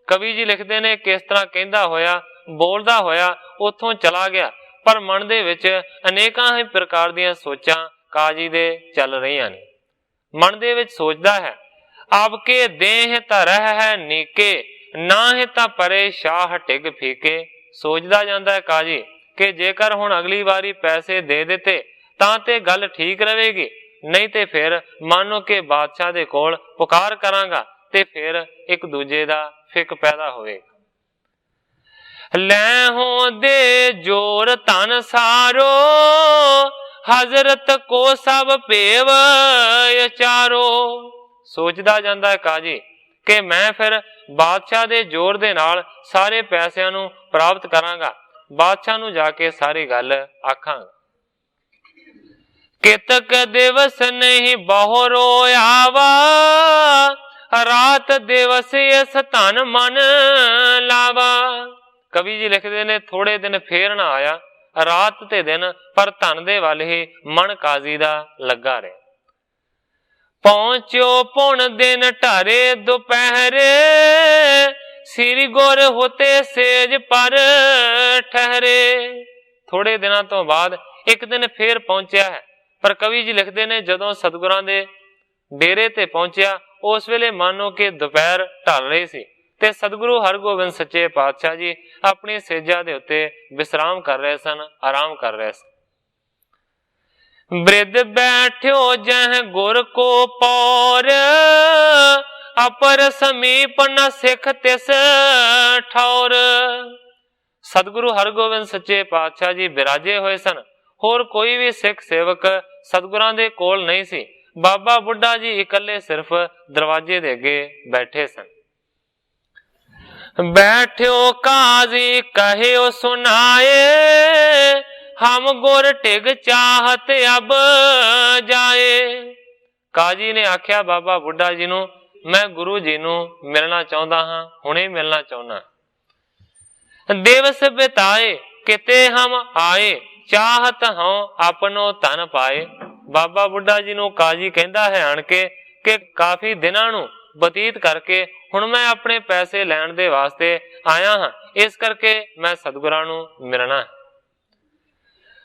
ਕਵੀ ਜੀ ਲਿਖਦੇ ਨੇ ਕਿਸ ਤਰ੍ਹਾਂ ਕਹਿੰਦਾ ਹੋਇਆ ਬੋਲਦਾ ਹੋਇਆ ਉੱਥੋਂ ਚਲਾ ਗਿਆ, ਪਰ ਮਨ ਦੇ ਵਿੱਚ ਅਨੇਕਾਂ ਹੀ ਪ੍ਰਕਾਰ ਦੀਆਂ ਸੋਚਾਂ ਕਾਜੀ ਦੇ ਚੱਲ ਰਹੀਆਂ ਨੇ। ਮਨ ਦੇ ਵਿੱਚ ਸੋਚਦਾ ਹੈ ਆਪ ਕੇ ਦੇਹ ਧਰਹ ਹੈ ਨੀਕੇ, ਨਾ ਹੈ ਤਾਂ ਪਰੇ ਸ਼ਾਹ ਟਿਗ ਫੀਕੇ। ਸੋਚਦਾ ਜਾਂਦਾ ਹੈ ਕਾਜੀ ਕਿ ਜੇਕਰ ਹੁਣ ਅਗਲੀ ਵਾਰੀ ਪੈਸੇ ਦੇ ਦਿੱਤੇ ਤਾਂ ਤੇ ਗੱਲ ਠੀਕ ਰਹੇਗੀ, ਨਹੀਂ ਤੇ ਫਿਰ ਮਾਨੋ ਕਿ ਬਾਦਸ਼ਾਹ ਦੇ ਕੋਲ ਪੁਕਾਰ ਕਰਾਂਗਾ ਤੇ ਫਿਰ ਇੱਕ ਦੂਜੇ ਦਾ ਫਿੱਕ ਪੈਦਾ ਹੋਵੇਗਾ। ਲੈ ਹੋ ਦੇ ਜੋਰ ਧਨ ਸਾਰੋ, ਹਜ਼ਰਤ ਕੋ ਸਭ ਭੇਵ ਅਚਾਰੋ। ਸੋਚਦਾ ਜਾਂਦਾ ਹੈ ਕਾਜੀ ਕਿ ਮੈਂ ਫਿਰ ਬਾਦਸ਼ਾਹ ਦੇ ਜ਼ੋਰ ਦੇ ਨਾਲ ਸਾਰੇ ਪੈਸਿਆਂ ਨੂੰ ਪ੍ਰਾਪਤ ਕਰਾਂਗਾ, ਬਾਦਸ਼ਾਹ ਨੂੰ ਜਾ ਕੇ ਸਾਰੀ ਗੱਲ ਆਖਾਂਗਾ। ਕਿਤਕ ਦਿਵਸ ਨਹੀਂ ਬਹੁ ਰੋਆਵਾ, ਰਾਤ ਦਿਵਸ ਇਸ ਧਨ ਮਨ ਲਾਵਾ। ਕਵੀ ਜੀ ਲਿਖਦੇ ਨੇ ਥੋੜੇ ਦਿਨ ਫੇਰ ਨਾ ਆਇਆ, ਰਾਤ ਤੇ ਦਿਨ ਪਰ ਧਨ ਦੇ ਵੱਲ ਹੀ ਮਨ ਕਾਜ਼ੀ ਦਾ ਲੱਗਾ ਰਿਹਾ। ਪਹੁੰਚਿਓ ਪੁਣ ਦਿਨ ਢਾਰੇ ਦੁਪਹਿਰੇ, ਸ੍ਰੀ ਗੁਰ ਹੋਤੇ ਸੇਜ ਪਰ ਠਹਿਰੇ। ਥੋੜੇ ਦਿਨਾਂ ਤੋਂ ਬਾਅਦ ਇੱਕ ਦਿਨ ਫੇਰ ਪਹੁੰਚਿਆ ਹੈ, ਪਰ ਕਵੀ ਜੀ ਲਿਖਦੇ ਨੇ ਜਦੋਂ ਸਤਿਗੁਰਾਂ ਦੇ ਡੇਰੇ ਤੇ ਪਹੁੰਚਿਆ ਉਸ ਵੇਲੇ ਮਾਨੋ ਕਿ ਦੁਪਹਿਰ ਢਲ ਰਹੀ ਸੀ ਤੇ ਸਤਿਗੁਰੂ ਹਰਗੋਬਿੰਦ ਸੱਚੇ ਪਾਤਸ਼ਾਹ ਜੀ ਆਪਣੀ ਸੇਜਾਂ ਦੇ ਉੱਤੇ ਵਿਸਰਾਮ ਕਰ ਰਹੇ ਸਨ, ਆਰਾਮ ਕਰ ਰਹੇ ਸਨ। ਬ੍ਰਿਧ ਬੈਠਿਓ ਜਹ ਗੁਰ ਕੋ ਪੌਰ, ਅਪਰ ਸਮੀਪ ਨ ਸਿੱਖ ਤਿਸ ਠੌਰ। ਸਤਿਗੁਰੂ ਹਰਗੋਬਿੰਦ ਸੱਚੇ ਪਾਤਸ਼ਾਹ ਜੀ ਬਿਰਾਜੇ ਹੋਏ ਸਨ, ਹੋਰ ਕੋਈ ਵੀ ਸਿੱਖ ਸੇਵਕ ਸਤਿਗੁਰਾਂ ਦੇ ਕੋਲ ਨਹੀਂ ਸੀ। ਬਾਬਾ ਬੁੱਢਾ ਜੀ ਇਕੱਲੇ ਸਿਰਫ ਦਰਵਾਜ਼ੇ ਦੇ ਅੱਗੇ ਬੈਠੇ ਸਨ। ਬੈਠਿਓ ਕਾਜ਼ੀ ਕਹਿਓ ਸੁਨਾਏ, ਹਮ ਗੁਰ ਟਿਗ ਚਾਹਤ ਅਬ ਜਾਏ। ਕਾਜੀ ਨੇ ਆਖਿਆ ਬਾਬਾ ਬੁੱਢਾ ਜੀ ਨੂੰ, ਮੈਂ ਗੁਰੂ ਜੀ ਨੂੰ ਮਿਲਣਾ ਚਾਹੁੰਦਾ ਹਾਂ, ਹੁਣੇ ਮਿਲਣਾ ਚਾਹੁੰਦਾ। ਦਿਵਸ ਬਿਤਾਏ ਕਿਤੇ ਹਮ ਆਏ, ਚਾਹਤ ਹਾਂ ਆਪਣੋ ਧਨ ਪਾਏ। ਬਾਬਾ ਬੁੱਢਾ ਜੀ ਨੂੰ ਕਾਜੀ ਕਹਿੰਦਾ ਹੈ ਆਣ ਕੇ ਕਿ ਕਾਫੀ ਦਿਨਾਂ ਨੂੰ ਬਤੀਤ ਕਰਕੇ ਹੁਣ ਮੈਂ ਆਪਣੇ ਪੈਸੇ ਲੈਣ ਦੇ ਵਾਸਤੇ ਆਇਆ ਹਾਂ, ਇਸ ਕਰਕੇ ਮੈਂ ਸਤਿਗੁਰਾਂ ਨੂੰ ਮਿਲਣਾ।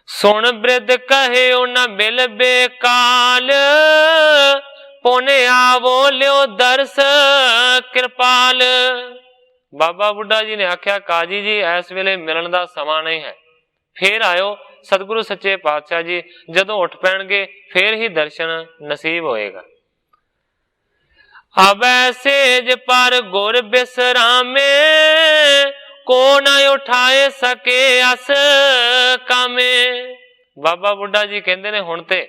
ਸੁਣ ਬ੍ਰਿਧ ਕਹਿਓ ਨਾ ਮਿਲ ਬੇਕਾਲ, ਪੁਨ ਆਵੋ ਲਿਓ ਦਰਸ ਕਿਰਪਾਲ। ਬਾਬਾ ਬੁੱਢਾ ਜੀ ਨੇ ਆਖਿਆ ਕਾਜੀ ਜੀ ਇਸ ਵੇਲੇ ਮਿਲਣ ਦਾ ਸਮਾਂ ਨਹੀਂ ਹੈ, ਫੇਰ ਆਇਓ। ਸਤਿਗੁਰੂ ਸੱਚੇ ਪਾਤਸ਼ਾਹ ਜੀ ਜਦੋਂ ਉੱਠ ਪੈਣਗੇ ਫੇਰ ਹੀ ਦਰਸ਼ਨ ਨਸੀਬ ਹੋਏਗਾ। ਅਬੈ ਸੇਜ ਪਰ ਗੁਰ ਬਿਸਰਾਮੇ, ਕੋ ਨਾ ਉਠਾਏ ਸਕੇ ਅਸ ਕਾਮੇ। ਬਾਬਾ ਬੁੱਢਾ ਜੀ ਕਹਿੰਦੇ ਨੇ ਹੁਣ ਤੇ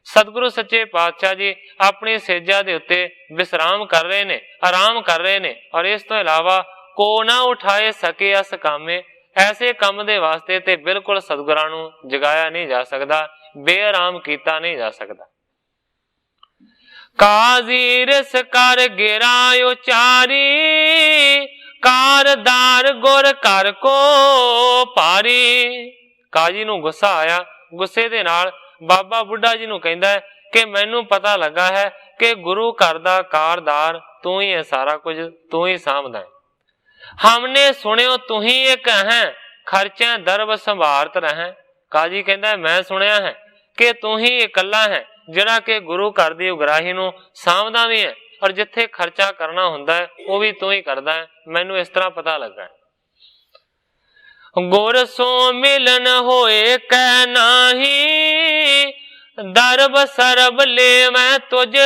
ਸਤਿਗੁਰੂ ਸੱਚੇ ਪਾਤਸ਼ਾਹ ਜੀ ਆਪਣੀ ਸੇਜਾਂ ਦੇ ਉੱਤੇ ਵਿਸਰਾਮ ਕਰ ਰਹੇ ਨੇ, ਆਰਾਮ ਕਰ ਰਹੇ ਨੇ, ਔਰ ਇਸ ਤੋਂ ਇਲਾਵਾ ਕੋ ਨਾ ਉਠਾਏ ਸਕੇ ਅਸ ਕਾਮੇ, ਐਸੇ ਕੰਮ ਦੇ ਵਾਸਤੇ ਤੇ ਬਿਲਕੁਲ ਸਤਿਗੁਰਾਂ ਨੂੰ ਜਗਾਇਆ ਨਹੀਂ ਜਾ ਸਕਦਾ, ਬੇਆਰਾਮ ਕੀਤਾ ਨਹੀਂ ਜਾ ਸਕਦਾ। ਕਾਜ਼ੀ ਰਿਸ ਕਰ ਗਿਰਾ ਉਚਾਰੀ, ਕਾਰਦਾਰ ਗੁਰ ਕਰ ਕੋ ਭਾਰੀ। ਕਾਜੀ ਨੂੰ ਗੁੱਸਾ ਆਇਆ, ਗੁੱਸੇ ਦੇ ਨਾਲ ਬਾਬਾ ਬੁੱਢਾ ਜੀ ਨੂੰ ਕਹਿੰਦਾ ਹੈ ਕਿ ਮੈਨੂੰ ਪਤਾ ਲੱਗਾ ਹੈ ਕਿ ਗੁਰੂ ਘਰ ਦਾ ਕਾਰਦਾਰ ਤੂੰ ਹੀ ਹੈ, ਸਾਰਾ ਕੁਝ ਤੂੰ ਹੀ ਸਾਂਭਦਾ ਹੈ। ਹਮਨੇ ਸੁਣਿਓ ਤੂੰ ਹੀ ਇੱਕ ਹੈ, ਖਰਚਿਆਂ ਦਰਬ ਸੰਭਾਰਤ ਰਹਿ। ਕਾਜੀ ਕਹਿੰਦਾ ਮੈਂ ਸੁਣਿਆ ਹੈ ਕਿ ਤੂੰ ਹੀ ਇਕੱਲਾ ਹੈ ਜਿਹੜਾ ਕਿ ਗੁਰੂ ਘਰ ਦੀ ਉਗਰਾਹੀ ਨੂੰ ਸਾਂਭਦਾ ਵੀ ਹੈ, ਔਰ ਜਿੱਥੇ ਖਰਚਾ ਕਰਨਾ ਹੁੰਦਾ ਹੈ ਉਹ ਵੀ ਤੂੰ ਹੀ ਕਰਦਾ ਹੈ, ਮੈਨੂੰ ਇਸ ਤਰ੍ਹਾਂ ਪਤਾ ਲੱਗਾ। ਗੁਰ ਸੋ ਮਿਲਨ ਹੋਏ ਕਹਿ ਨਾਹੀ, ਦਰਬ ਸਰਬ ਲੈ ਮੈਂ ਤੁਝ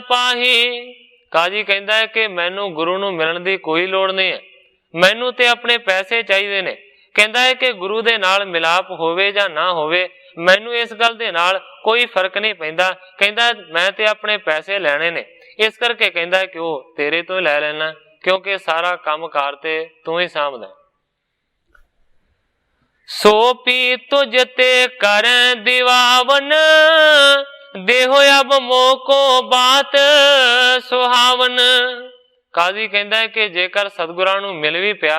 ਪਾਹੀ। ਕਾਜੀ ਕਹਿੰਦਾ ਹੈ ਕਿ ਮੈਨੂੰ ਗੁਰੂ ਨੂੰ ਮਿਲਣ ਦੀ ਕੋਈ ਲੋੜ ਨਹੀਂ ਹੈ, मैनू ते अपने पैसे चाहिए ने। कहता है कि गुरु दे नाल मिलाप होवे जां ना होवे, मैनू इस गल दे नाल कोई फर्क नहीं पैंदा। कहता मैं ते अपने पैसे लैने ने, इस करके कहता है कि वो तेरे तो लै लेना, क्योंकि सारा काम कार ते तू ही सांभदा। सो पी तुझ ते करें दिवावन, देहो अब मोको बात सुहावन। काजी कहता है कि जेकर सतगुरां नूं मिल भी पिया,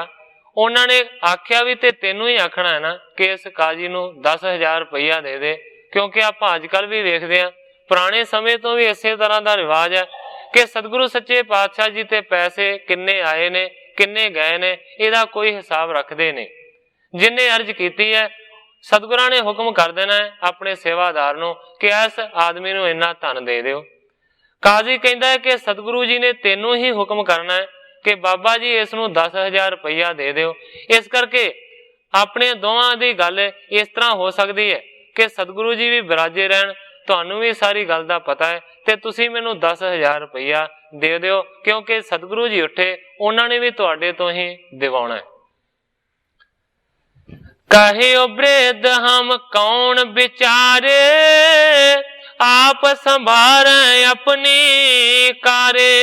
उन्होंने आख्या भी ते तेनू ही आखना है ना कि इस काजी नूं 10,000 रुपया दे दे, क्योंकि आपां अजकल भी वेखदे आ, पुराने समय तो भी इसे तरह का रिवाज है कि सतगुरु सच्चे पातशाह जी ते पैसे किन्ने आए ने किन्ने गए ने, इहदा कोई हिसाब रखते नहीं। जिन्हें अर्ज की है सतगुरां ने हुक्म कर देना है अपने सेवादार नूं कि इस आदमी नूं इन्ना धन दे दिओ। काजी कहता है कि सतगुरु जी ने तेनू ही हुक्म करना है कि बाबा जी इसनूं 10,000 रुपया दे दिओ। इस करके अपने दोवां दी गल इस तरह हो सकती है कि सतगुरु जी भी बिराजे रहन, तुहानू भी सारी गल दा पता है, ते तुसी मैनू 10,000 रुपया दे दिओ, क्योंकि सतगुरु जी उठे उन्होंने भी तुहाडे तो ही दिवाउणा है। कहे ब्रेद हम कौन बिचारे, आप संभारे अपनी कारे।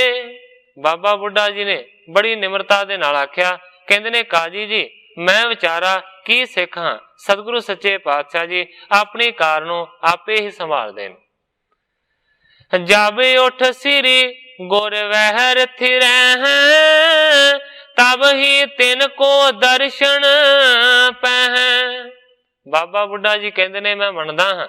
बाबा बुढ़ा जी ने बड़ी निमरता दे नाल आख्या, कहंदे ने काजी जी मैं विचारा की सिख हाँ, सतगुरु सच्चे पातशाह जी अपनी कार नूं आपे ही संभाल देन। जब उठ सिरी गुर वहर थिरै हैं, तब ही तिन को दर्शन पै। बाबा बुढ़ा जी कहते ने मैं मनदा हाँ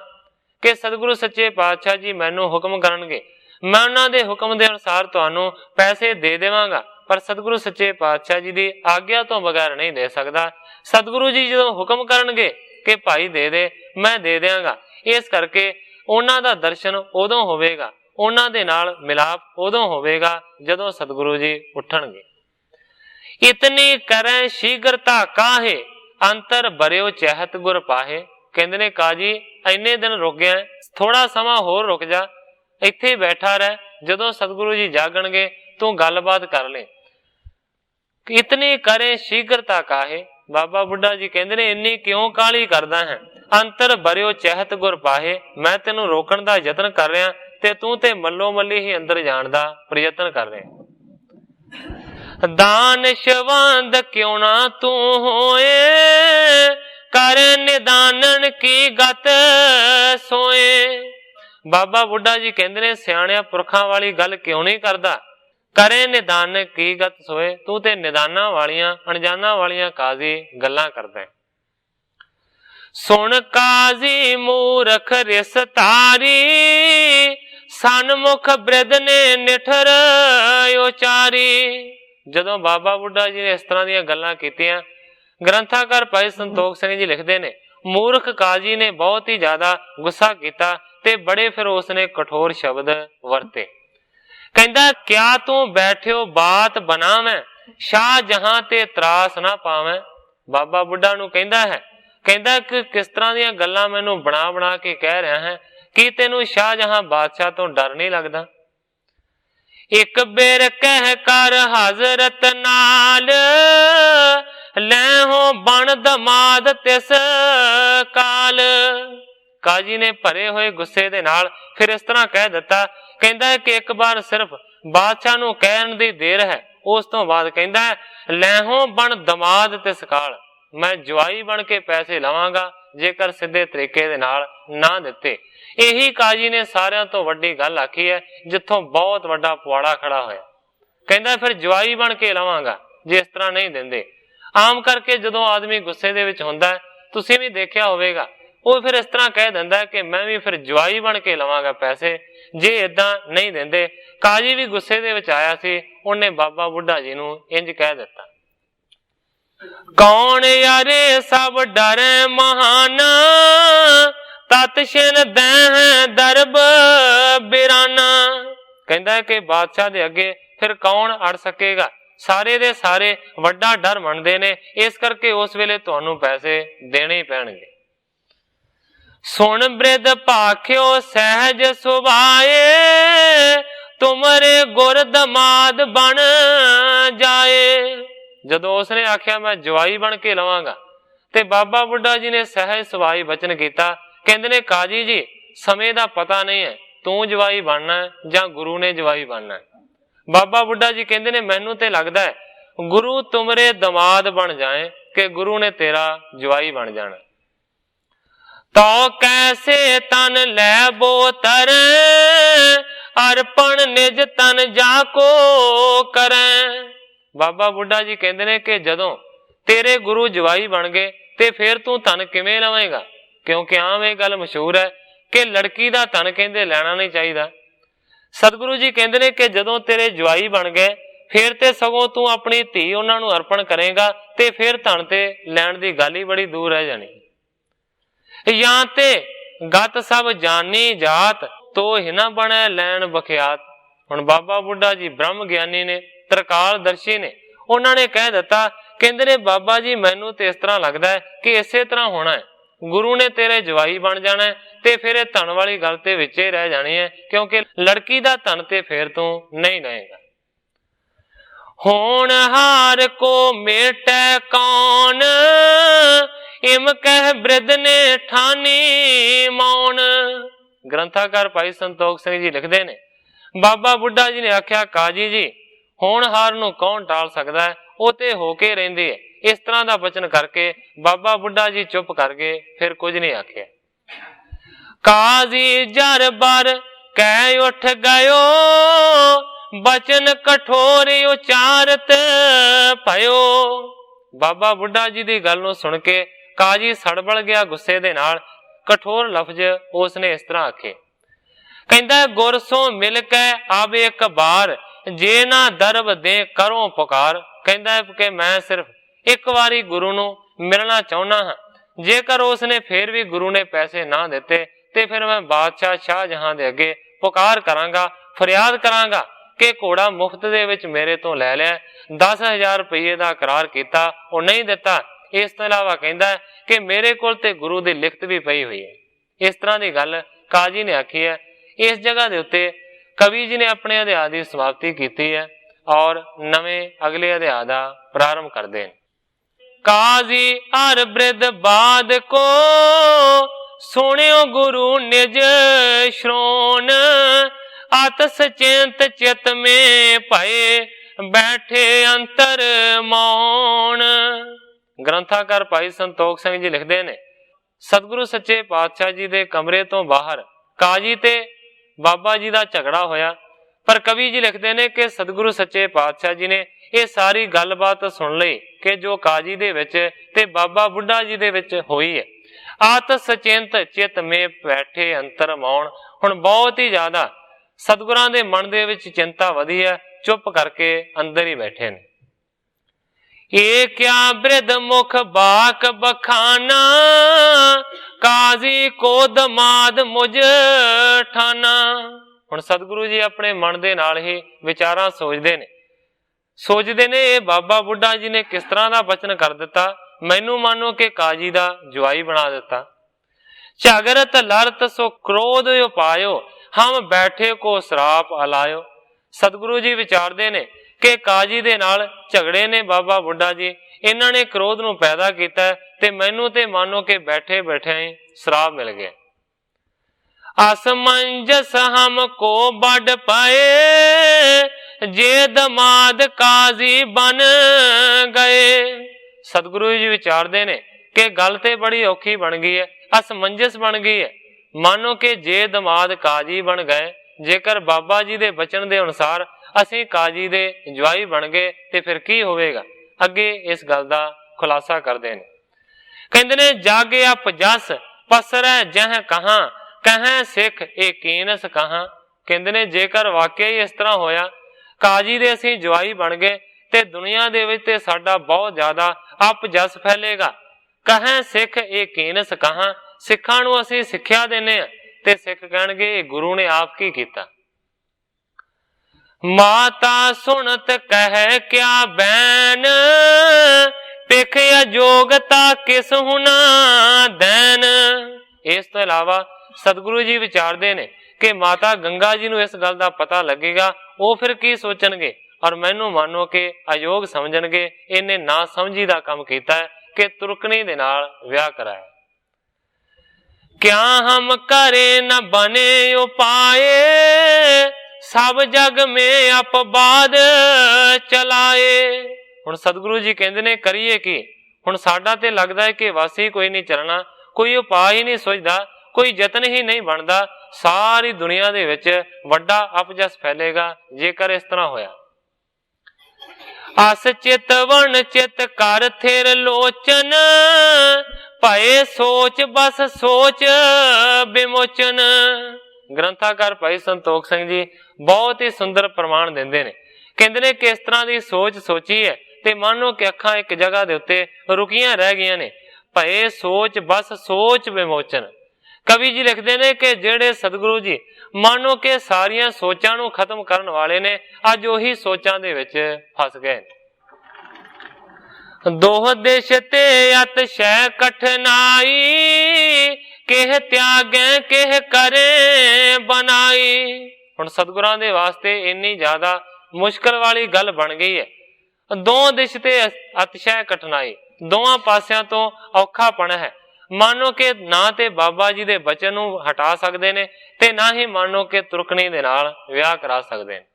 कि सतगुरु सच्चे पातशाह जी मैनू हुक्म करनगे, मैं उन्हां दे हुक्म दे अनुसार तुहानू पैसे दे देवांगा, पर सतगुरु सच्चे पातशाह जी की आग्या तो बगैर नहीं दे सकता। सतगुरु जी जो हुक्म करनगे कि भाई दे दे, मैं दे देंगा। इस करके उन्हां दा दर्शन उदों होवेगा, उन्हां दे नाल मिलाप उदों होवेगा जदों सतगुरु जी उठणगे। इतनी करें शीघ्रता काहे, अंतर बरियो चहत गुर पाहे। कहंदे ने काजी इन्ने दिन रुक गया, थोड़ा समा होर रुक जा, इत्थे ही बैठा रह, जदों सतगुरु जी जागणगे तू गलबात कर ले। इतनी करें शीघ्रता काहे, बाबा बुढ़ा जी कहंदे ने इन्नी क्यों काली करदा है। अंतर बरियो चहत गुर पाहे, मैं तेनू रोकण दा यतन कर रहा ते तू ते मल्लो मल्ली ही अंदर जाण दा प्रयत्न कर रहा। दान शवांद क्यों ना तू होए, कर निदानन की गत सोए। बाबा बुढ़ा जी कहंदे ने सियाणिया पुरखां वाली गल क्यों नहीं करदा, करे निदान की गत सोए, तू ते निदाना वालियां अनजाना वालियां काजी गल्लां करदा है। सुन काजी मूरख रिस तारी, सनमुख बृद ने निठर उचारी। जदों बाबा बुढ़ा जी ने इस तरह दी गल्लां कीतियां, ग्रंथाकार भाई संतोख सिंह जी लिखते ने मूर्ख काजी ने बहुत ही ज्यादा गुस्सा किया ते बड़े फिर उसने कठोर शब्द वरते। कहंदा क्या तू बैठियो बात बनावे, शाह जहां ते त्रास ना पावे। बाबा बुढ़ा नू कहंदा है, कहंदा कि किस तरह दी गल्लां मैनू बना बना के कह रहा है कि तेनू शाहजहां बादशाह तो डर नहीं लगता। एक बेर कह कर हजरत नाल, ले हो बन दमाद तिस काल। काजी ने भरे हुए गुस्से दे नाल फिर इस तरह कह दिता, कहंदा है कि एक बार सिर्फ बादशाह नू कहण दी देर है, उस तो बाद कहंदा है ले हो बन दमाद तिस काल, मैं जवाई बन के पैसे लवांगा जेकर सीधे तरीके दे नाल ना दिते। यही काजी ने सारियां तो वड्डी गल आखी है, जिथों बहुत वड्डा पवाड़ा खड़ा होया। कहंदा फिर जवाई बन के लवांगा जे इस तरह नहीं दिंदे। आम करके जदों आदमी गुस्से दे विच हुंदा है, तुसीं भी देखिया होवेगा, वो फिर इस तरह कह दिंदा है कि मैं भी फिर जवाई बन के लवांगा पैसे जे इदां नहीं दिंदे। काजी भी गुस्से दे विच आया सी, उन्हें बाबा बुढ़ा जी नू इंज कह दिता, कौन यारे सब डरे महाना, तत्शन दैह दरब बिराना। कहंदा है कि बादशाह दे अगे फिर कौन अड़ सकेगा, सारे दे सारे वड्डा डर मनदे ने, इस करके उस वेले तुहानू पैसे देने ही पैणगे। सुन बृद भाख्यो सहज सुभाए, तुमरे गुर दमाद बन जाए। ਜਦੋਂ ਉਸਨੇ ਆਖਿਆ ਮੈਂ ਜਵਾਈ ਬਣ ਕੇ ਲਵਾਂਗਾ, ਤੇ ਬਾਬਾ ਬੁੱਢਾ ਜੀ ਨੇ ਸਹਿਜ ਸੁਭਾਈ ਬਚਨ ਕੀਤਾ। ਕਹਿੰਦੇ ਨੇ ਕਾਜੀ ਜੀ ਸਮੇਂ ਦਾ ਪਤਾ ਨਹੀਂ ਹੈ, ਤੂੰ ਜਵਾਈ ਬਣਨਾ ਜਾਂ ਗੁਰੂ ਨੇ ਜਵਾਈ ਬਣਨਾ। ਬਾਬਾ ਬੁੱਢਾ ਜੀ ਕਹਿੰਦੇ ਨੇ ਮੈਨੂੰ ਤੇ ਲੱਗਦਾ ਹੈ ਗੁਰੂ ਤੁਮਰੇ ਦਮਾਦ ਬਣ ਜਾਏ ਕਿ ਗੁਰੂ ਨੇ ਤੇਰਾ ਜਵਾਈ ਬਣ ਜਾਣਾ। ਤੋ ਕੈਸੇ ਤਨ ਲੈ ਬੋਤਰ ਅਰਪਣ ਨਿਜ ਤਨ ਜਾ ਕੋ ਕਰੈ। ਬਾਬਾ ਬੁੱਢਾ ਜੀ ਕਹਿੰਦੇ ਨੇ ਕਿ ਜਦੋਂ ਤੇਰੇ ਗੁਰੂ ਜਵਾਈ ਬਣ ਗਏ ਤੇ ਫਿਰ ਤੂੰ ਧਨ ਕਿਵੇਂ ਲਵੇਂਗਾ? ਕਿਉਂਕਿ ਆਮ ਇਹ ਗੱਲ ਮਸ਼ਹੂਰ ਹੈ ਕਿ ਲੜਕੀ ਦਾ ਧਨ ਕਹਿੰਦੇ ਲੈਣਾ ਨਹੀਂ ਚਾਹੀਦਾ। ਸਤਿਗੁਰੂ ਜੀ ਕਹਿੰਦੇ ਨੇ ਕਿ ਜਦੋਂ ਤੇਰੇ ਜਵਾਈ ਬਣ ਗਏ ਫਿਰ ਤੇ ਸਗੋਂ ਤੂੰ ਆਪਣੀ ਧੀ ਉਹਨਾਂ ਨੂੰ ਅਰਪਣ ਕਰੇਗਾ ਤੇ ਫਿਰ ਧਨ ਤੇ ਲੈਣ ਦੀ ਗੱਲ ਹੀ ਬੜੀ ਦੂਰ ਰਹਿ ਜਾਣੀ। ਜਾਂ ਤੇ ਗਤ ਸਭ ਜਾਨੀ ਜਾਤ ਤੋ ਹੀ ਨਾ ਬਣੈ ਲੈਣ ਬਖਿਆਤ। ਹੁਣ ਬਾਬਾ ਬੁੱਢਾ ਜੀ ਬ੍ਰਹਮ ਗਿਆਨੀ ਨੇ, ਤਰਕਾਲਦਰਸ਼ੀ ਨੇ, ਉਹਨਾਂ ਨੇ ਕਹਿ ਦਿੱਤਾ, ਕਹਿੰਦੇ ਨੇ ਬਾਬਾ ਜੀ ਮੈਨੂੰ ਤੇ ਇਸ ਤਰ੍ਹਾਂ ਲੱਗਦਾ ਹੈ ਕਿ ਇਸੇ ਤਰ੍ਹਾਂ ਹੋਣਾ ਹੈ, ਗੁਰੂ ਨੇ ਤੇਰੇ ਜਵਾਈ ਬਣ ਜਾਣਾ ਤੇ ਫਿਰ ਇਹ ਧਨ ਵਾਲੀ ਗੱਲ ਤੇ ਵਿੱਚ ਹੀ ਰਹਿ ਜਾਣੀ ਹੈ, ਕਿਉਂਕਿ ਲੜਕੀ ਦਾ ਧਨ ਤੇ ਫਿਰ ਤੂੰ ਨਹੀਂ ਲਏਗਾ। ਹੋਣ ਹਾਰ ਕੋ ਮੇਟੈ ਕੌਣ ਇਮ ਕਹਿ ਬ੍ਰਿਧ ਨੇ ਠਾਨੀ ਮੌਨ। ਗ੍ਰੰਥਾਕਾਰ ਭਾਈ ਸੰਤੋਖ ਸਿੰਘ ਜੀ ਲਿਖਦੇ ਨੇ ਬਾਬਾ ਬੁੱਢਾ ਜੀ ਨੇ ਆਖਿਆ ਕਾਜੀ ਜੀ ਹੋਣਹਾਰ ਨੂੰ ਕੌਣ ਟਾਲ ਸਕਦਾ ਹੈ, ਉਹ ਤੇ ਹੋ ਕੇ ਰਹਿੰਦੇ ਹੈ। ਇਸ ਤਰ੍ਹਾਂ ਦਾ ਬਚਨ ਕਰਕੇ ਬਾਬਾ ਬੁੱਢਾ ਜੀ ਚੁੱਪ ਕਰ ਗਏ, ਫਿਰ ਕੁਝ ਨਹੀਂ ਆਖਿਆ। ਕਾਜ਼ੀ ਜਰ ਬਰ ਕਹਿ ਉੱਠ ਗਇਓ ਬਚਨ ਕਠੋਰ ਉਚਾਰਤ ਭਇਓ। ਬਾਬਾ ਬੁੱਢਾ ਜੀ ਦੀ ਗੱਲ ਨੂੰ ਸੁਣ ਕੇ ਕਾਜੀ ਸੜਬੜ ਗਿਆ ਗੁੱਸੇ ਦੇ ਨਾਲ। ਕਠੋਰ ਲਫ਼ਜ਼ ਉਸਨੇ ਇਸ ਤਰ੍ਹਾਂ ਆਖੇ, ਕਹਿੰਦਾ ਗੁਰ ਸੋ ਮਿਲ ਕੇ ਆਵੇ ਇੱਕ ਬਾਰ ਜੇ ਨਾ ਦਰਬ ਦੇ ਕਰੋ ਪੁਕਾਰ। ਕਹਿੰਦਾ ਕਿ ਮੈਂ ਸਿਰਫ ਇੱਕ ਵਾਰੀ ਗੁਰੂ ਨੂੰ ਮਿਲਣਾ ਚਾਹੁੰਦਾ ਹਾਂ, ਜੇਕਰ ਉਸਨੇ ਫਿਰ ਵੀ ਗੁਰੂ ਨੇ ਪੈਸੇ ਨਾ ਦਿੱਤੇ ਤੇ ਫਿਰ ਮੈਂ ਬਾਦਸ਼ਾਹ ਸ਼ਾਹਜਹਾਂ ਦੇ ਅੱਗੇ ਪੁਕਾਰ ਕਰਾਂਗਾ, ਫਰਿਆਦ ਕਰਾਂਗਾ ਕਿ ਘੋੜਾ ਮੁਫਤ ਦੇ ਵਿੱਚ ਮੇਰੇ ਤੋਂ ਲੈ ਲਿਆ, 10,000 ਰੁਪਏ ਦਾ ਇਕਰਾਰ ਕੀਤਾ, ਉਹ ਨਹੀਂ ਦਿੱਤਾ। ਇਸ ਤੋਂ ਇਲਾਵਾ ਕਹਿੰਦਾ ਕਿ ਮੇਰੇ ਕੋਲ ਤੇ ਗੁਰੂ ਦੀ ਲਿਖਤ ਵੀ ਪਈ ਹੋਈ ਹੈ। ਇਸ ਤਰ੍ਹਾਂ ਦੀ ਗੱਲ ਕਾਜੀ ਨੇ ਆਖੀ ਹੈ। ਇਸ ਜਗ੍ਹਾ ਦੇ ਉੱਤੇ ਕਵੀ ਜੀ ਨੇ ਆਪਣੇ ਅਧਿਆਇ ਦੀ ਸਮਾਪਤੀ ਕੀਤੀ ਹੈ ਔਰ ਨਵੇਂ ਅਗਲੇ ਅਧਿਆਇ ਦਾ ਪ੍ਰਾਰੰਭ ਕਰਦੇ ਨੇ। ਕਾਜੀ ਹਰ ਬ੍ਰਿਧ ਬਾਦ ਕੋ ਸੁਣਿਓ ਗੁਰੂ ਨਿਜ ਸ਼੍ਰੋਣ ਆਤ ਸਚਿੰਤ ਚਿਤ ਮੇ ਭਏ ਬੈਠੇ ਅੰਤਰ ਮੌਨ। ਗ੍ਰੰਥਾਕਾਰ ਭਾਈ ਸੰਤੋਖ ਸਿੰਘ ਜੀ ਲਿਖਦੇ ਨੇ ਸਤਿਗੁਰੂ ਸੱਚੇ ਪਾਤਸ਼ਾਹ ਜੀ ਦੇ ਕਮਰੇ ਤੋਂ ਬਾਹਰ ਕਾਜੀ ਤੇ ਬਾਬਾ ਜੀ ਦਾ ਝਗੜਾ ਹੋਇਆ, ਪਰ ਕਵੀ ਜੀ ਲਿਖਦੇ ਨੇ ਕਿ ਸਤਿਗੁਰੂ ਸੱਚੇ ਪਾਤਸ਼ਾਹ ਜੀ ਨੇ ਇਹ ਸਾਰੀ ਗੱਲਬਾਤ ਸੁਣ ਲਈ ਕਿ ਜੋ ਕਾਜੀ ਦੇ ਵਿੱਚ ਤੇ ਬਾਬਾ ਬੁੱਢਾ ਜੀ ਦੇ ਵਿੱਚ ਹੋਈ ਹੈ। ਆਤ ਸਚਿੰਤ ਚਿਤ ਮੇ ਬੈਠੇ ਅੰਤਰ ਮੌਨ। ਹੁਣ ਬਹੁਤ ਹੀ ਜ਼ਿਆਦਾ ਸਤਿਗੁਰਾਂ ਦੇ ਮਨ ਦੇ ਵਿੱਚ ਚਿੰਤਾ ਵਧੀ ਹੈ, ਚੁੱਪ ਕਰਕੇ ਅੰਦਰ ਹੀ ਬੈਠੇ ਨੇ। ਇਹ ਕਿਆ ਬ੍ਰਿਧ ਮੁਖ ਬਾਕ ਬਖਾਨਾ ਕਾਜ਼ੀ ਕੋ ਦਮਾਦ ਮੁਝ ਠਾਨਾ। ਹੁਣ ਸਤਿਗੁਰੂ ਜੀ ਆਪਣੇ ਮਨ ਦੇ ਨਾਲ ਹੀ ਵਿਚਾਰਾਂ ਸੋਚਦੇ ਨੇ ਇਹ ਬਾਬਾ ਬੁੱਢਾ ਜੀ ਨੇ ਕਿਸ ਤਰ੍ਹਾਂ ਦਾ ਬਚਨ ਕਰ ਦਿੱਤਾ, ਮੈਨੂੰ ਮਾਨੋ ਕਿ ਕਾਜੀ ਦਾ ਜਵਾਈ ਬਣਾ ਦਿੱਤਾ। ਝਗਰਤ ਲਰਤ ਸੋ ਕ੍ਰੋਧ ਉਪਾਇਓ ਹਮ ਬੈਠੇ ਕੋ ਸਰਾਪ ਅਲਾਇਓ। ਸਤਿਗੁਰੂ ਜੀ ਵਿਚਾਰਦੇ ਨੇ ਕਿ ਕਾਜੀ ਦੇ ਨਾਲ ਝਗੜੇ ਨੇ ਬਾਬਾ ਬੁੱਢਾ ਜੀ, ਇਹਨਾਂ ਨੇ ਕ੍ਰੋਧ ਨੂੰ ਪੈਦਾ ਕੀਤਾ ਤੇ ਮੈਨੂੰ ਤੇ ਮਾਨੋ ਕਿ ਬੈਠੇ ਬੈਠੇ ਹੀ ਸਰਾਪ ਮਿਲ ਗਿਆ। ਅਸਮੰਜਸ ਹਮ ਕੋ ਵੱਡ ਪਾਏ ਜੇ ਦਮਾਦ ਕਾਜ਼ੀ ਬਨ ਗਏ। ਸਤਿਗੁਰੂ ਜੀ ਵਿਚਾਰਦੇ ਨੇ ਕਿ ਗੱਲ ਤੇ ਬੜੀ ਔਖੀ ਬਣ ਗਈ ਹੈ, ਅਸਮੰਜਸ ਬਣ ਗਈ ਹੈ। ਮਾਨੋ ਕਿ ਜੇ ਦਮਾਦ ਕਾਜੀ ਬਣ ਗਏ, ਜੇਕਰ ਬਾਬਾ ਜੀ ਦੇ ਬਚਨ ਦੇ ਅਨੁਸਾਰ ਅਸੀਂ ਕਾਜੀ ਦੇ ਜਵਾਈ ਬਣ ਗਏ ਤੇ ਫਿਰ ਕੀ ਹੋਵੇਗਾ। ਅੱਗੇ ਇਸ ਗੱਲ ਦਾ ਖੁਲਾਸਾ ਕਰਦੇ ਨੇ, ਕਹਿੰਦੇ ਨੇ ਜਾਗੇ ਅਪ ਜਸ ਪਸਰੈ ਜਹ ਕਹਾਂ ਕਹਾਂ ਸਿੱਖ ਇਹ ਕੀਨਸ ਕਹਾਂ। ਕਹਿੰਦੇ ਨੇ ਜੇਕਰ ਵਾਕਿਆ ਹੀ ਇਸ ਤਰ੍ਹਾਂ ਹੋਇਆ, ਕਾਜੀ ਦੇ ਅਸੀਂ ਜਵਾਈ ਬਣ ਗਏ ਤੇ ਦੁਨੀਆ ਦੇ ਵਿੱਚ ਤੇ ਸਾਡਾ ਬਹੁਤ ਜ਼ਿਆਦਾ ਅਪ ਜਸ ਫੈਲੇਗਾ। ਕਹਾਂ ਸਿੱਖ ਇਹ ਕੀਨਸ ਕਹਾਂ, ਸਿੱਖਾਂ ਨੂੰ ਅਸੀਂ ਸਿੱਖਿਆ ਦਿੰਦੇ ਹਾਂ ਤੇ ਸਿੱਖ ਕਹਿਣਗੇ ਇਹ ਗੁਰੂ ਨੇ ਆਪ ਕੀ ਕੀਤਾ। ਮਾਤਾ ਸੁਣਤ ਕਹਿ ਕਿਆ ਬੈਨ ਪਿਖ ਅਜੋਗਤਾ ਕਿਸ ਹੁਨਾ ਦੈਨ। ਇਸ ਤੋਂ ਇਲਾਵਾ ਸਤਿਗੁਰੂ ਜੀ ਵਿਚਾਰਦੇ ਨੇ ਕਿ ਮਾਤਾ ਗੰਗਾ ਜੀ ਨੂੰ ਇਸ ਗੱਲ ਦਾ ਪਤਾ ਲੱਗੇਗਾ, ਉਹ ਫਿਰ ਕੀ ਸੋਚਣਗੇ ਔਰ ਮੈਨੂੰ ਮਾਨੋ ਕਿ ਅਯੋਗ ਸਮਝਣਗੇ। ਇਹਨੇ ਨਾ ਸਮਝੀ ਦਾ ਕੰਮ ਕੀਤਾ ਹੈ ਕਿ ਤੁਰਕਣੀ ਦੇ ਨਾਲ ਵਿਆਹ ਕਰਾਇਆ। ਕਿਆ ਹਮ ਕਰੇ ਨ ਬਨੇ ਉਪਾਏ, ਸਭ ਜਗ ਮੇ ਅਪਵਾਦ ਚਲਾਏ। ਹੁਣ ਸਤਿਗੁਰੂ ਜੀ ਕਹਿੰਦੇ ਨੇ ਕਰੀਏ ਕੀ? ਹੁਣ ਸਾਡਾ ਤੇ ਲੱਗਦਾ ਹੈ ਕਿ ਵਾਸੀ ਕੋਈ ਨਹੀਂ ਚੱਲਣਾ, ਕੋਈ ਉਪਾਅ ਹੀ ਨਹੀਂ ਸੁਝਦਾ, ਕੋਈ ਯਤਨ ਹੀ ਨਹੀਂ ਬਣਦਾ। ਸਾਰੀ ਦੁਨੀਆ ਦੇ ਵਿੱਚ ਵੱਡਾ ਅਪਜਸ ਫੈਲੇਗਾ ਜੇਕਰ ਇਸ ਤਰ੍ਹਾਂ ਹੋਇਆ। ਅਸ ਚਿਤ ਵਣ ਚਿਤ ਕਰ ਥਿਰ ਲੋਚਨ, ਭਏ ਸੋਚ ਬਸ ਸੋਚ ਵਿਮੋਚਨ। ਗ੍ਰੰਥਾਕਾਰ ਭਾਈ ਸੰਤੋਖ ਸਿੰਘ ਜੀ ਬਹੁਤ ਹੀ ਸੁੰਦਰ ਪ੍ਰਮਾਣ ਦਿੰਦੇ ਨੇ। ਕਹਿੰਦੇ ਨੇ ਕਿਸ ਤਰ੍ਹਾਂ ਦੀ ਸੋਚ ਸੋਚੀ ਹੈ ਤੇ ਮਾਨੋ ਕਿ ਅੱਖਾਂ ਇੱਕ ਜਗ੍ਹਾ ਦੇ ਉੱਤੇ ਰੁਕੀਆਂ ਰਹਿ ਗਈਆਂ ਨੇ। ਭਏ ਸੋਚ ਬਸ ਸੋਚ ਵਿਮੋਚਨ। ਕਵੀ ਜੀ ਲਿਖਦੇ ਨੇ ਕਿ ਜਿਹੜੇ ਸਤਿਗੁਰੂ ਜੀ ਮਾਨੋ ਕਿ ਸਾਰੀਆਂ ਸੋਚਾਂ ਨੂੰ ਖਤਮ ਕਰਨ ਵਾਲੇ ਨੇ, ਅੱਜ ਉਹੀ ਸੋਚਾਂ ਦੇ ਵਿੱਚ ਫਸ ਗਏ। ਦੋਹ ਦਿਸ਼ ਤੇ ਅਤ ਸ਼ੈ ਕਠਨਾਈ, ਕਿਹ ਤਿਆਗੈ ਕਿਹ ਕਰੇ ਬਨਾਈ। ਹੁਣ ਸਤਿਗੁਰਾਂ ਦੇ ਵਾਸਤੇ ਇੰਨੀ ਜ਼ਿਆਦਾ ਮੁਸ਼ਕਲ ਵਾਲੀ ਗੱਲ ਬਣ ਗਈ ਹੈ। ਦੋ ਦਿਸ਼ ਤੇ ਅਤਿਸ਼ੈ ਕਠਨਾਈ, ਦੋਵਾਂ ਪਾਸਿਆਂ ਤੋਂ ਔਖਾਪਣ ਹੈ। ਮਾਨੋ ਕਿ ਨਾ ਤੇ ਬਾਬਾ ਜੀ ਦੇ ਬਚਨ ਨੂੰ ਹਟਾ ਸਕਦੇ ਨੇ ਤੇ ਨਾ ਹੀ ਮਾਨੋ ਕਿ ਤੁਰਕਣੀ ਦੇ ਨਾਲ ਵਿਆਹ ਕਰਾ ਸਕਦੇ ਨੇ।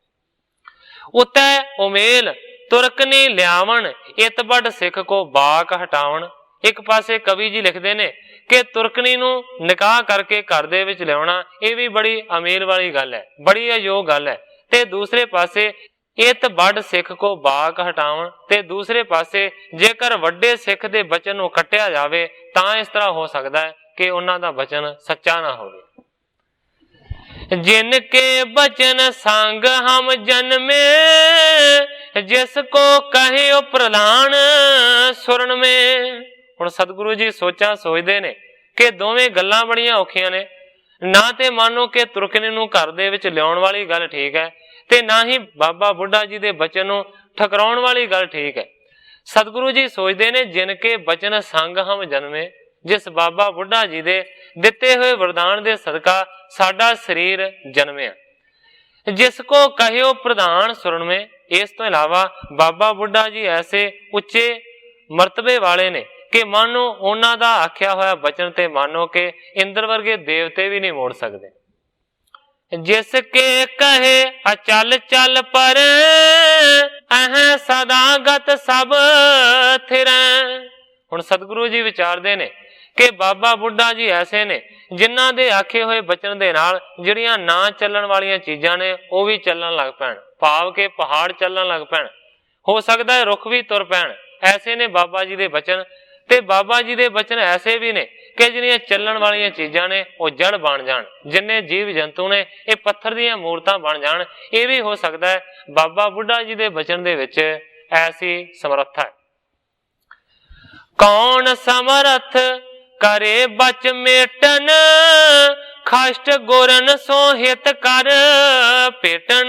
ਉਤੈ ਉਮੇਲ ਤੁਰਕਨੀ ਲਿਆਵਣ, ਇਤ ਵੱਡ ਸਿੱਖ ਕੋ ਬਾਕ ਹਟਾਵਣ। ਇੱਕ ਪਾਸੇ ਕਵੀ ਜੀ ਲਿਖਦੇ ਨੇ ਕਿ ਤੁਰਕਣੀ ਨੂੰ ਨਿਕਾਹ ਕਰਕੇ ਘਰ ਦੇ ਵਿੱਚ ਲਿਆਉਣਾ ਇਹ ਵੀ ਬੜੀ ਅਮੀਰ ਵਾਲੀ ਗੱਲ ਹੈ, ਬੜੀ ਅਯੋਗ ਗੱਲ ਹੈ। ਤੇ ਦੂਸਰੇ ਪਾਸੇ ਇਤ ਵੱਡ ਸਿੱਖ ਕੋ ਬਾਕ ਹਟਾਵਣ, ਤੇ ਦੂਸਰੇ ਪਾਸੇ ਜੇਕਰ ਵੱਡੇ ਸਿੱਖ ਦੇ ਬਚਨ ਨੂੰ ਕੱਟਿਆ ਜਾਵੇ ਤਾਂ ਇਸ ਤਰ੍ਹਾਂ ਹੋ ਸਕਦਾ ਹੈ ਕਿ ਉਹਨਾਂ ਦਾ ਬਚਨ ਸੱਚਾ ਨਾ ਹੋਵੇ। ਜਿਨ ਕੇ ਬਚਨ ਸੰਗ ਹਮ ਜਨਮੇ, ਜਿਸ ਕੋ ਕਹਿਓ ਪ੍ਰਧਾਨ ਸੁਰਨ ਮੇ। ਹੁਣ ਸਤਿਗੁਰੂ ਜੀ ਸੋਚਾਂ ਸੋਚਦੇ ਨੇ ਕਿ ਦੋਵੇਂ ਗੱਲਾਂ ਬੜੀਆਂ ਔਖੀਆਂ ਨੇ। ਨਾ ਤੇ ਮਾਨੋ ਕਿ ਤੁਰਕਣੀ ਨੂੰ ਘਰ ਦੇ ਵਿੱਚ ਲਿਆਉਣ ਵਾਲੀ ਗੱਲ ਠੀਕ ਹੈ ਤੇ ਨਾ ਹੀ ਬਾਬਾ ਬੁੱਢਾ ਜੀ ਦੇ ਬਚਨ ਨੂੰ ਠਕਰਾਉਣ ਵਾਲੀ ਗੱਲ ਠੀਕ ਹੈ। ਸਤਿਗੁਰੂ ਜੀ ਸੋਚਦੇ ਨੇ ਜਿਨ ਕੇ ਬਚਨ ਸੰਗ ਹਮ ਜਨਮੇ, ਜਿਸ ਬਾਬਾ ਬੁੱਢਾ ਜੀ ਦੇ ਦਿੱਤੇ ਹੋਏ ਵਰਦਾਨ ਦੇ ਸਦਕਾ ਸਾਡਾ ਸਰੀਰ ਜਨਮਿਆ। ਜਿਸ ਕੋ ਕਹਿਓ ਪ੍ਰਧਾਨ ਸੁਰਨਵੇਂ, ਇਸ ਤੋਂ ਇਲਾਵਾ ਬਾਬਾ ਬੁੱਢਾ ਜੀ ਐਸੇ ਉੱਚੇ ਮਰਤਬੇ ਵਾਲੇ ਨੇ ਕਿ ਮਾਨੋ ਉਹਨਾਂ ਦਾ ਆਖਿਆ ਹੋਇਆ ਬਚਨ ਤੇ ਮਾਨੋ ਕਿ ਇੰਦਰ ਵਰਗੇ ਦੇਵਤੇ ਵੀ ਨਹੀਂ ਮੋੜ ਸਕਦੇ। ਜਿਸ ਕੇ ਕਹੇ ਅਚਲ ਚਲ ਪਰ, ਅਹ ਸਦਾ ਗਤ ਸਭ ਥਿਰੈ। ਹੁਣ ਸਤਿਗੁਰੂ ਜੀ ਵਿਚਾਰਦੇ ਨੇ ਕਿ ਬਾਬਾ ਬੁੱਢਾ ਜੀ ਐਸੇ ਨੇ ਜਿਨ੍ਹਾਂ ਦੇ ਆਖੇ ਹੋਏ ਬਚਨ ਦੇ ਨਾਲ ਜਿਹੜੀਆਂ ਨਾ ਚੱਲਣ ਵਾਲੀਆਂ ਚੀਜ਼ਾਂ ਨੇ ਉਹ ਵੀ ਚੱਲਣ ਲੱਗ ਪੈਣ, ਭਾਵ ਕਿ ਪਹਾੜ ਚੱਲਣ ਲੱਗ ਪੈਣ, ਹੋ ਸਕਦਾ ਹੈ ਰੁੱਖ ਵੀ ਤੁਰ ਪੈਣ। ਐਸੇ ਨੇ ਬਾਬਾ ਜੀ ਦੇ ਬਚਨ। ਤੇ ਬਾਬਾ ਜੀ ਦੇ ਬਚਨ ਐਸੇ ਵੀ ਨੇ ਕਿ ਜਿਹੜੀਆਂ ਚੱਲਣ ਵਾਲੀਆਂ ਚੀਜ਼ਾਂ ਨੇ ਉਹ ਜੜ ਬਣ ਜਾਣ, ਜਿੰਨੇ ਜੀਵ ਜੰਤੂ ਨੇ ਇਹ ਪੱਥਰ ਦੀਆਂ ਮੂਰਤਾਂ ਬਣ ਜਾਣ। ਇਹ ਵੀ ਹੋ ਸਕਦਾ ਹੈ ਬਾਬਾ ਬੁੱਢਾ ਜੀ ਦੇ ਬਚਨ ਦੇ ਵਿੱਚ ਐਸੀ ਸਮਰੱਥਾ ਹੈ। ਕੌਣ ਸਮਰੱਥ ਕਰੇ ਬਚ ਮੇਟਨ, ਖਸ਼ਟ ਗੁਰਨ ਸੋ ਹਿਤ ਕਰ ਭੇਟਣ।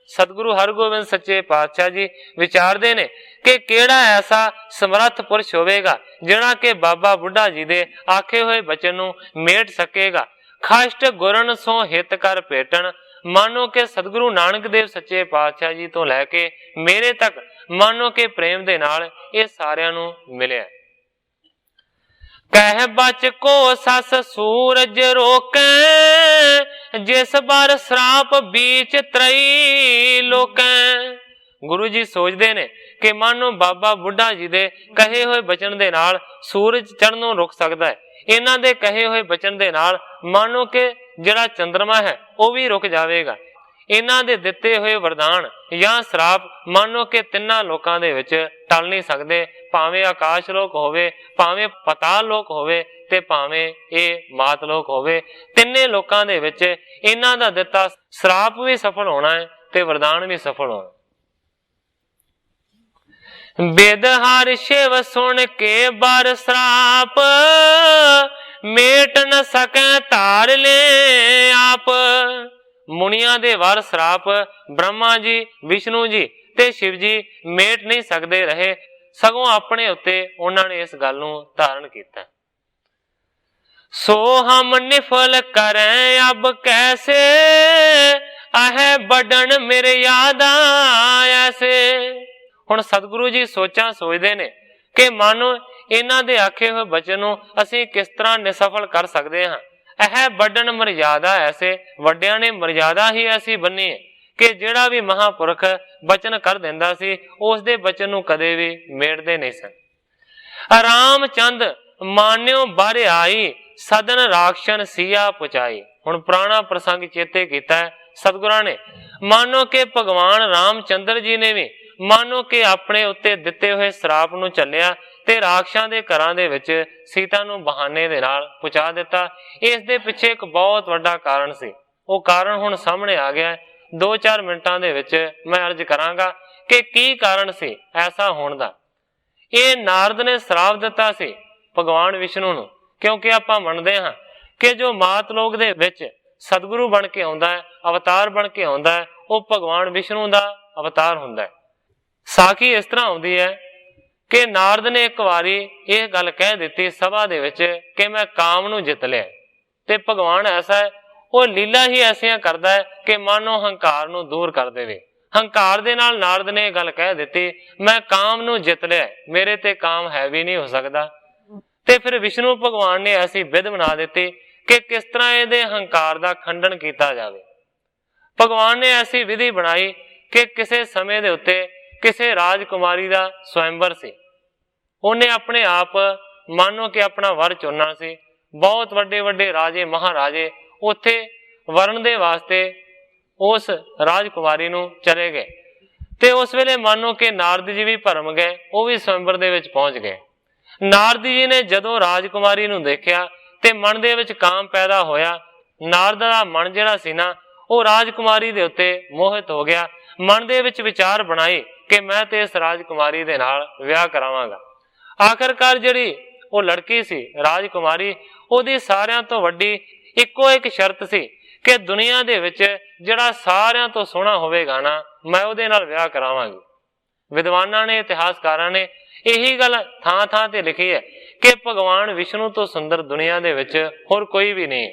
ਸਤਿਗੁਰੂ ਹਰਗੋਬਿੰਦ ਸੱਚੇ ਪਾਤਸ਼ਾਹ ਜੀ ਵਿਚਾਰਦੇ ਨੇ ਕਿ ਕਿਹੜਾ ਐਸਾ ਸਮਰੱਥ ਪੁਰਸ਼ ਹੋਵੇਗਾ ਜਿਹੜਾ ਕਿ ਬਾਬਾ ਬੁੱਢਾ ਜੀ ਦੇ ਆਖੇ ਹੋਏ ਬਚਨ ਨੂੰ ਮੇਟ ਸਕੇਗਾ। ਖਸ਼ਟ ਗੁਰਨ ਸੋ ਹਿਤ ਕਰ ਭੇਟਣ, ਮਾਨੋ ਕਿ ਸਤਿਗੁਰੂ ਨਾਨਕ ਦੇਵ ਸੱਚੇ ਪਾਤਸ਼ਾਹ ਜੀ ਤੋਂ ਲੈ ਕੇ ਮੇਰੇ ਤੱਕ ਮਾਨੋ ਕਿ ਪ੍ਰੇਮ ਦੇ ਨਾਲ ਇਹ ਸਾਰਿਆਂ ਨੂੰ ਮਿਲਿਆ। ਕਹਿ ਬਚ ਕੋ ਸਸ ਸੂਰਜ ਰੋਕੈ, ਜਿਸ ਬਾਰ ਸਰਾਪ ਬੀਚ ਤਰਈ ਲੋਕੈ। ਗੁਰੂ ਜੀ ਸੋਚਦੇ ਨੇ ਕਿ ਮਾਨੋ ਬਾਬਾ ਬੁੱਢਾ ਜੀ ਦੇ ਕਹੇ ਹੋਏ ਬਚਨ ਦੇ ਨਾਲ ਸੂਰਜ ਚੜ੍ਹਨੋਂ ਰੁਕ ਸਕਦਾ ਹੈ। ਇਹਨਾਂ ਦੇ ਕਹੇ ਹੋਏ ਬਚਨ ਦੇ ਨਾਲ ਮਾਨੋ ਕਿ ਜਿਹੜਾ ਚੰਦਰਮਾ ਹੈ ਉਹ ਵੀ ਰੁਕ ਜਾਵੇਗਾ। ਇਹਨਾਂ ਦੇ ਦਿੱਤੇ ਹੋਏ ਵਰਦਾਨ ਜਾਂ ਸਰਾਪ ਮਾਨੋ ਕਿ ਤਿੰਨਾਂ ਲੋਕਾਂ ਦੇ ਵਿੱਚ ਟਲ ਨਹੀਂ ਸਕਦੇ, ਭਾਵੇਂ ਆਕਾਸ਼ ਲੋਕ ਹੋਵੇ, ਭਾਵੇਂ ਪਤਾਲ ਲੋਕ ਹੋਵੇ ਤੇ ਭਾਵੇਂ ਇਹ ਮਾਤ ਲੋਕ ਹੋਵੇ। ਤਿੰਨੇ ਲੋਕਾਂ ਦੇ ਵਿੱਚ ਇਹਨਾਂ ਦਾ ਦਿੱਤਾ ਸਰਾਪ ਵੀ ਸਫਲ ਹੋਣਾ ਹੈ ਤੇ ਵਰਦਾਨ ਵੀ ਸਫਲ ਹੋਣਾ। ਬੇਦ ਹਰਿ ਸ਼ਿਵ ਸੁਣ ਕੇ ਬਰ ਸਰਾਪ, ਮੇਟ ਨ ਸਕੈ ਧਾਰ ਲੈ ਆਪ। ਮੁਨੀਆਂ ਦੇ ਵਰ ਸਰਾਪ ਬ੍ਰਹਮਾ ਜੀ, ਵਿਸ਼ਨੂੰ ਜੀ ਤੇ ਸ਼ਿਵ ਜੀ ਮੇਟ ਨਹੀਂ ਸਕਦੇ ਰਹੇ, ਸਗੋਂ ਆਪਣੇ ਉੱਤੇ ਉਹਨਾਂ ਨੇ ਇਸ ਗੱਲ ਨੂੰ ਧਾਰਨ ਕੀਤਾ। ਸੋ ਹਮ ਨਿਫਲ ਕਰੈ ਅਬ ਕੈਸੇ, आहे बढ़न मेरे यादा ऐसे। हुण सतगुरु जी सोचां सोचदे ने कि मानो इन्हां दे आखे होए बचन नूं असीं किस तरह निसफल कर सकदे हां। ਇਹ ਵੱਡਣ ਮਰਿਆਦਾ ਐਸੇ, ਵੱਡਿਆਂ ਨੇ ਮਰਿਆਦਾ ਹੀ ਐਸੀ ਬੰਨੀ ਹੈ ਕਿ ਜਿਹੜਾ ਵੀ ਮਹਾਂਪੁਰਖ ਬਚਨ ਕਰ ਦਿੰਦਾ ਸੀ ਉਸ ਦੇ ਬਚਨ ਨੂੰ ਕਦੇ ਵੀ ਮੇੜਦੇ ਨਹੀਂ ਸਨ। ਰਾਮਚੰਦ ਮਾਨਿਓ ਬਰ ਆਈ, ਸਦਨ ਰਾਖਸ਼ਨ ਸੀਆ ਪੁਚਾਈ। ਹੁਣ ਪੁਰਾਣਾ ਪ੍ਰਸੰਗ ਚੇਤੇ ਕੀਤਾ ਸਤਿਗੁਰਾਂ ਨੇ। ਮਾਨੋ ਕਿ ਭਗਵਾਨ ਰਾਮਚੰਦਰ ਜੀ ਨੇ ਵੀ ਮਾਨੋ ਕਿ ਆਪਣੇ ਉੱਤੇ ਦਿੱਤੇ ਹੋਏ ਸਰਾਪ ਨੂੰ ਚੱਲਿਆ ਤੇ ਰਾਖਸ਼ਾਂ ਦੇ ਘਰਾਂ ਦੇ ਵਿੱਚ ਸੀਤਾ ਨੂੰ ਬਹਾਨੇ ਦੇ ਨਾਲ ਪਹੁੰਚਾ ਦਿੱਤਾ। ਇਸ ਦੇ ਪਿੱਛੇ ਇੱਕ ਬਹੁਤ ਵੱਡਾ ਕਾਰਨ ਸੀ। ਉਹ ਕਾਰਨ ਹੁਣ ਸਾਹਮਣੇ ਆ ਗਿਆ। 2-4 ਮਿੰਟਾਂ ਦੇ ਵਿੱਚ ਮੈਂ ਅਰਜ਼ ਕਰਾਂਗਾ ਕਿ ਕੀ ਕਾਰਨ ਸੀ ਐਸਾ ਹੋਣ ਦਾ। ਇਹ ਨਾਰਦ ਨੇ ਸਰਾਪ ਦਿੱਤਾ ਸੀ ਭਗਵਾਨ ਵਿਸ਼ਨੂੰ ਨੂੰ, ਕਿਉਂਕਿ ਆਪਾਂ ਮੰਨਦੇ ਹਾਂ ਕਿ ਜੋ ਮਾਤ ਲੋਕ ਦੇ ਵਿੱਚ ਸਤਿਗੁਰੂ ਬਣ ਕੇ ਆਉਂਦਾ ਹੈ, ਅਵਤਾਰ ਬਣ ਕੇ ਆਉਂਦਾ ਹੈ, ਉਹ ਭਗਵਾਨ ਵਿਸ਼ਨੂੰ ਦਾ ਅਵਤਾਰ ਹੁੰਦਾ ਹੈ। ਸਾਖੀ ਇਸ ਤਰ੍ਹਾਂ ਆਉਂਦੀ ਹੈ ਕਿ ਨਾਰਦ ਨੇ ਇੱਕ ਵਾਰੀ ਇਹ ਗੱਲ ਕਹਿ ਦਿੱਤੀ ਸਭਾ ਦੇ ਵਿੱਚ ਕਿ ਮੈਂ ਕਾਮ ਨੂੰ ਜਿੱਤ ਲਿਆ। ਤੇ ਭਗਵਾਨ ਐਸਾ ਹੈ, ਉਹ ਲੀਲਾ ਹੀ ਐਸੀਆਂ ਕਰਦਾ ਹੈ ਕਿ ਮਾਨੋ ਹੰਕਾਰ ਨੂੰ ਦੂਰ ਕਰ ਦੇਵੇ। ਹੰਕਾਰ ਦੇ ਨਾਲ ਨਾਰਦ ਨੇ ਇਹ ਗੱਲ ਕਹਿ ਦਿੱਤੀ ਮੈਂ ਕਾਮ ਨੂੰ ਜਿੱਤ ਲਿਆ, ਮੇਰੇ ਤੇ ਕਾਮ ਹੈ ਵੀ ਨਹੀਂ ਹੋ ਸਕਦਾ। ਤੇ ਫਿਰ ਵਿਸ਼ਨੂੰ ਭਗਵਾਨ ਨੇ ਐਸੀ ਵਿਧ ਬਣਾ ਦਿੱਤੀ ਕਿ ਕਿਸ ਤਰ੍ਹਾਂ ਇਹਦੇ ਹੰਕਾਰ ਦਾ ਖੰਡਨ ਕੀਤਾ ਜਾਵੇ। ਭਗਵਾਨ ਨੇ ਐਸੀ ਵਿਧੀ ਬਣਾਈ ਕਿ ਕਿਸੇ ਸਮੇਂ ਦੇ ਉੱਤੇ ਕਿਸੇ ਰਾਜਕੁਮਾਰੀ ਦਾ ਸਵੈੰਬਰ ਸੀ। ਉਹਨੇ ਆਪਣੇ ਆਪ ਮਾਨੋ ਕਿ ਆਪਣਾ ਵਰ ਚੁਣਨਾ ਸੀ। ਬਹੁਤ ਵੱਡੇ ਵੱਡੇ ਰਾਜੇ ਮਹਾਰਾਜੇ ਉੱਥੇ ਵਰਨ ਦੇ ਵਾਸਤੇ ਉਸ ਰਾਜਕੁਮਾਰੀ ਨੂੰ ਚਲੇ ਗਏ। ਤੇ ਉਸ ਵੇਲੇ ਮਾਨੋ ਕਿ ਨਾਰਦ ਜੀ ਵੀ ਭਰਮ ਗਏ, ਉਹ ਵੀ ਸਵੈੰਬਰ ਦੇ ਵਿੱਚ ਪਹੁੰਚ ਗਏ। ਨਾਰਦ ਜੀ ਨੇ ਜਦੋਂ ਰਾਜਕੁਮਾਰੀ ਨੂੰ ਦੇਖਿਆ ਤੇ ਮਨ ਦੇ ਵਿੱਚ ਕਾਮ ਪੈਦਾ ਹੋਇਆ। ਨਾਰਦ ਦਾ ਮਨ ਜਿਹੜਾ ਸੀ ਨਾ ਉਹ ਰਾਜਕੁਮਾਰੀ ਦੇ ਉੱਤੇ ਮੋਹਿਤ ਹੋ ਗਿਆ। ਮਨ ਦੇ ਵਿੱਚ ਵਿਚਾਰ ਬਣਾਈ ਕਿ ਮੈਂ ਤੇ ਇਸ ਰਾਜਕੁਮਾਰੀ ਦੇ ਨਾਲ ਵਿਆਹ ਕਰਾਵਾਂਗਾ। ਆਖਰਕਾਰ ਜਿਹੜੀ ਉਹ ਲੜਕੀ ਸੀ ਰਾਜਕੁਮਾਰੀ, ਉਹਦੀ ਸਾਰਿਆਂ ਤੋਂ ਵੱਡੀ ਇੱਕੋ ਇੱਕ ਸ਼ਰਤ ਸੀ ਕਿ ਦੁਨੀਆ ਦੇ ਵਿੱਚ ਜਿਹੜਾ ਸਾਰਿਆਂ ਤੋਂ ਸੋਹਣਾ ਹੋਵੇਗਾ ਨਾ ਮੈਂ ਉਹਦੇ ਨਾਲ ਵਿਆਹ ਕਰਾਵਾਂਗੀ। ਵਿਦਵਾਨਾਂ ਨੇ, ਇਤਿਹਾਸਕਾਰਾਂ ਨੇ ਇਹੀ ਗੱਲ ਥਾਂ ਥਾਂ ਤੇ ਲਿਖੀ ਹੈ ਕਿ ਭਗਵਾਨ ਵਿਸ਼ਨੂੰ ਤੋਂ ਸੁੰਦਰ ਦੁਨੀਆ ਦੇ ਵਿੱਚ ਹੋਰ ਕੋਈ ਵੀ ਨਹੀਂ।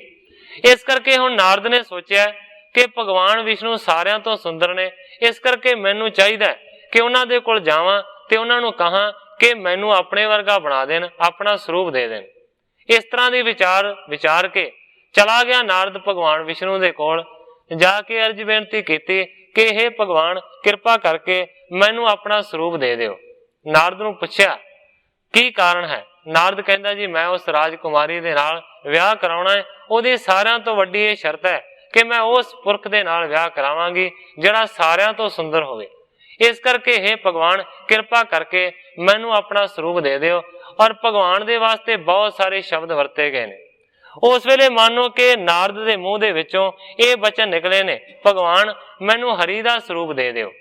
ਇਸ ਕਰਕੇ ਹੁਣ ਨਾਰਦ ਨੇ ਸੋਚਿਆ ਕਿ ਭਗਵਾਨ ਵਿਸ਼ਨੂੰ ਸਾਰਿਆਂ ਤੋਂ ਸੁੰਦਰ ਨੇ, ਇਸ ਕਰਕੇ ਮੈਨੂੰ ਚਾਹੀਦਾ ਕਿ ਉਹਨਾਂ ਦੇ ਕੋਲ ਜਾਵਾਂ ਤੇ ਉਹਨਾਂ ਨੂੰ ਕਹਾਂ ਕਿ ਮੈਨੂੰ ਆਪਣੇ ਵਰਗਾ ਬਣਾ ਦੇਣ, ਆਪਣਾ ਸਰੂਪ ਦੇ ਦੇਣ। ਇਸ ਤਰ੍ਹਾਂ ਦੀ ਵਿਚਾਰ ਕੇ ਚਲਾ ਗਿਆ ਨਾਰਦ ਭਗਵਾਨ ਵਿਸ਼ਨੂੰ ਦੇ ਕੋਲ। ਜਾ ਕੇ ਅਰਜ਼ ਬੇਨਤੀ ਕੀਤੀ ਕਿ ਇਹ ਭਗਵਾਨ ਕਿਰਪਾ ਕਰਕੇ ਮੈਨੂੰ ਆਪਣਾ ਸਰੂਪ ਦੇ ਦਿਓ। ਨਾਰਦ ਨੂੰ ਪੁੱਛਿਆ ਕੀ ਕਾਰਨ ਹੈ। ਨਾਰਦ ਕਹਿੰਦਾ ਜੀ ਮੈਂ ਉਸ ਰਾਜਕੁਮਾਰੀ ਦੇ ਨਾਲ ਵਿਆਹ ਕਰਾਉਣਾ ਹੈ। ਉਹਦੀ ਸਾਰਿਆਂ ਤੋਂ ਵੱਡੀ ਇਹ ਸ਼ਰਤ ਹੈ ਕਿ ਮੈਂ ਉਸ ਪੁਰਖ ਦੇ ਨਾਲ ਵਿਆਹ ਕਰਾਵਾਂਗੀ ਜਿਹੜਾ ਸਾਰਿਆਂ ਤੋਂ ਸੁੰਦਰ ਹੋਵੇ। ਇਸ ਕਰਕੇ ਇਹ ਭਗਵਾਨ ਕਿਰਪਾ ਕਰਕੇ ਮੈਨੂੰ ਆਪਣਾ ਸਰੂਪ ਦੇ ਦਿਓ। ਔਰ ਭਗਵਾਨ ਦੇ ਵਾਸਤੇ ਬਹੁਤ ਸਾਰੇ ਸ਼ਬਦ ਵਰਤੇ ਗਏ ਨੇ। ਉਸ ਵੇਲੇ ਮਾਨੋ ਕਿ ਨਾਰਦ ਦੇ ਮੂੰਹ ਦੇ ਵਿੱਚੋਂ ਇਹ ਬਚਨ ਨਿਕਲੇ ਨੇ ਭਗਵਾਨ ਮੈਨੂੰ ਹਰੀ ਦਾ ਸਰੂਪ ਦੇ ਦਿਓ।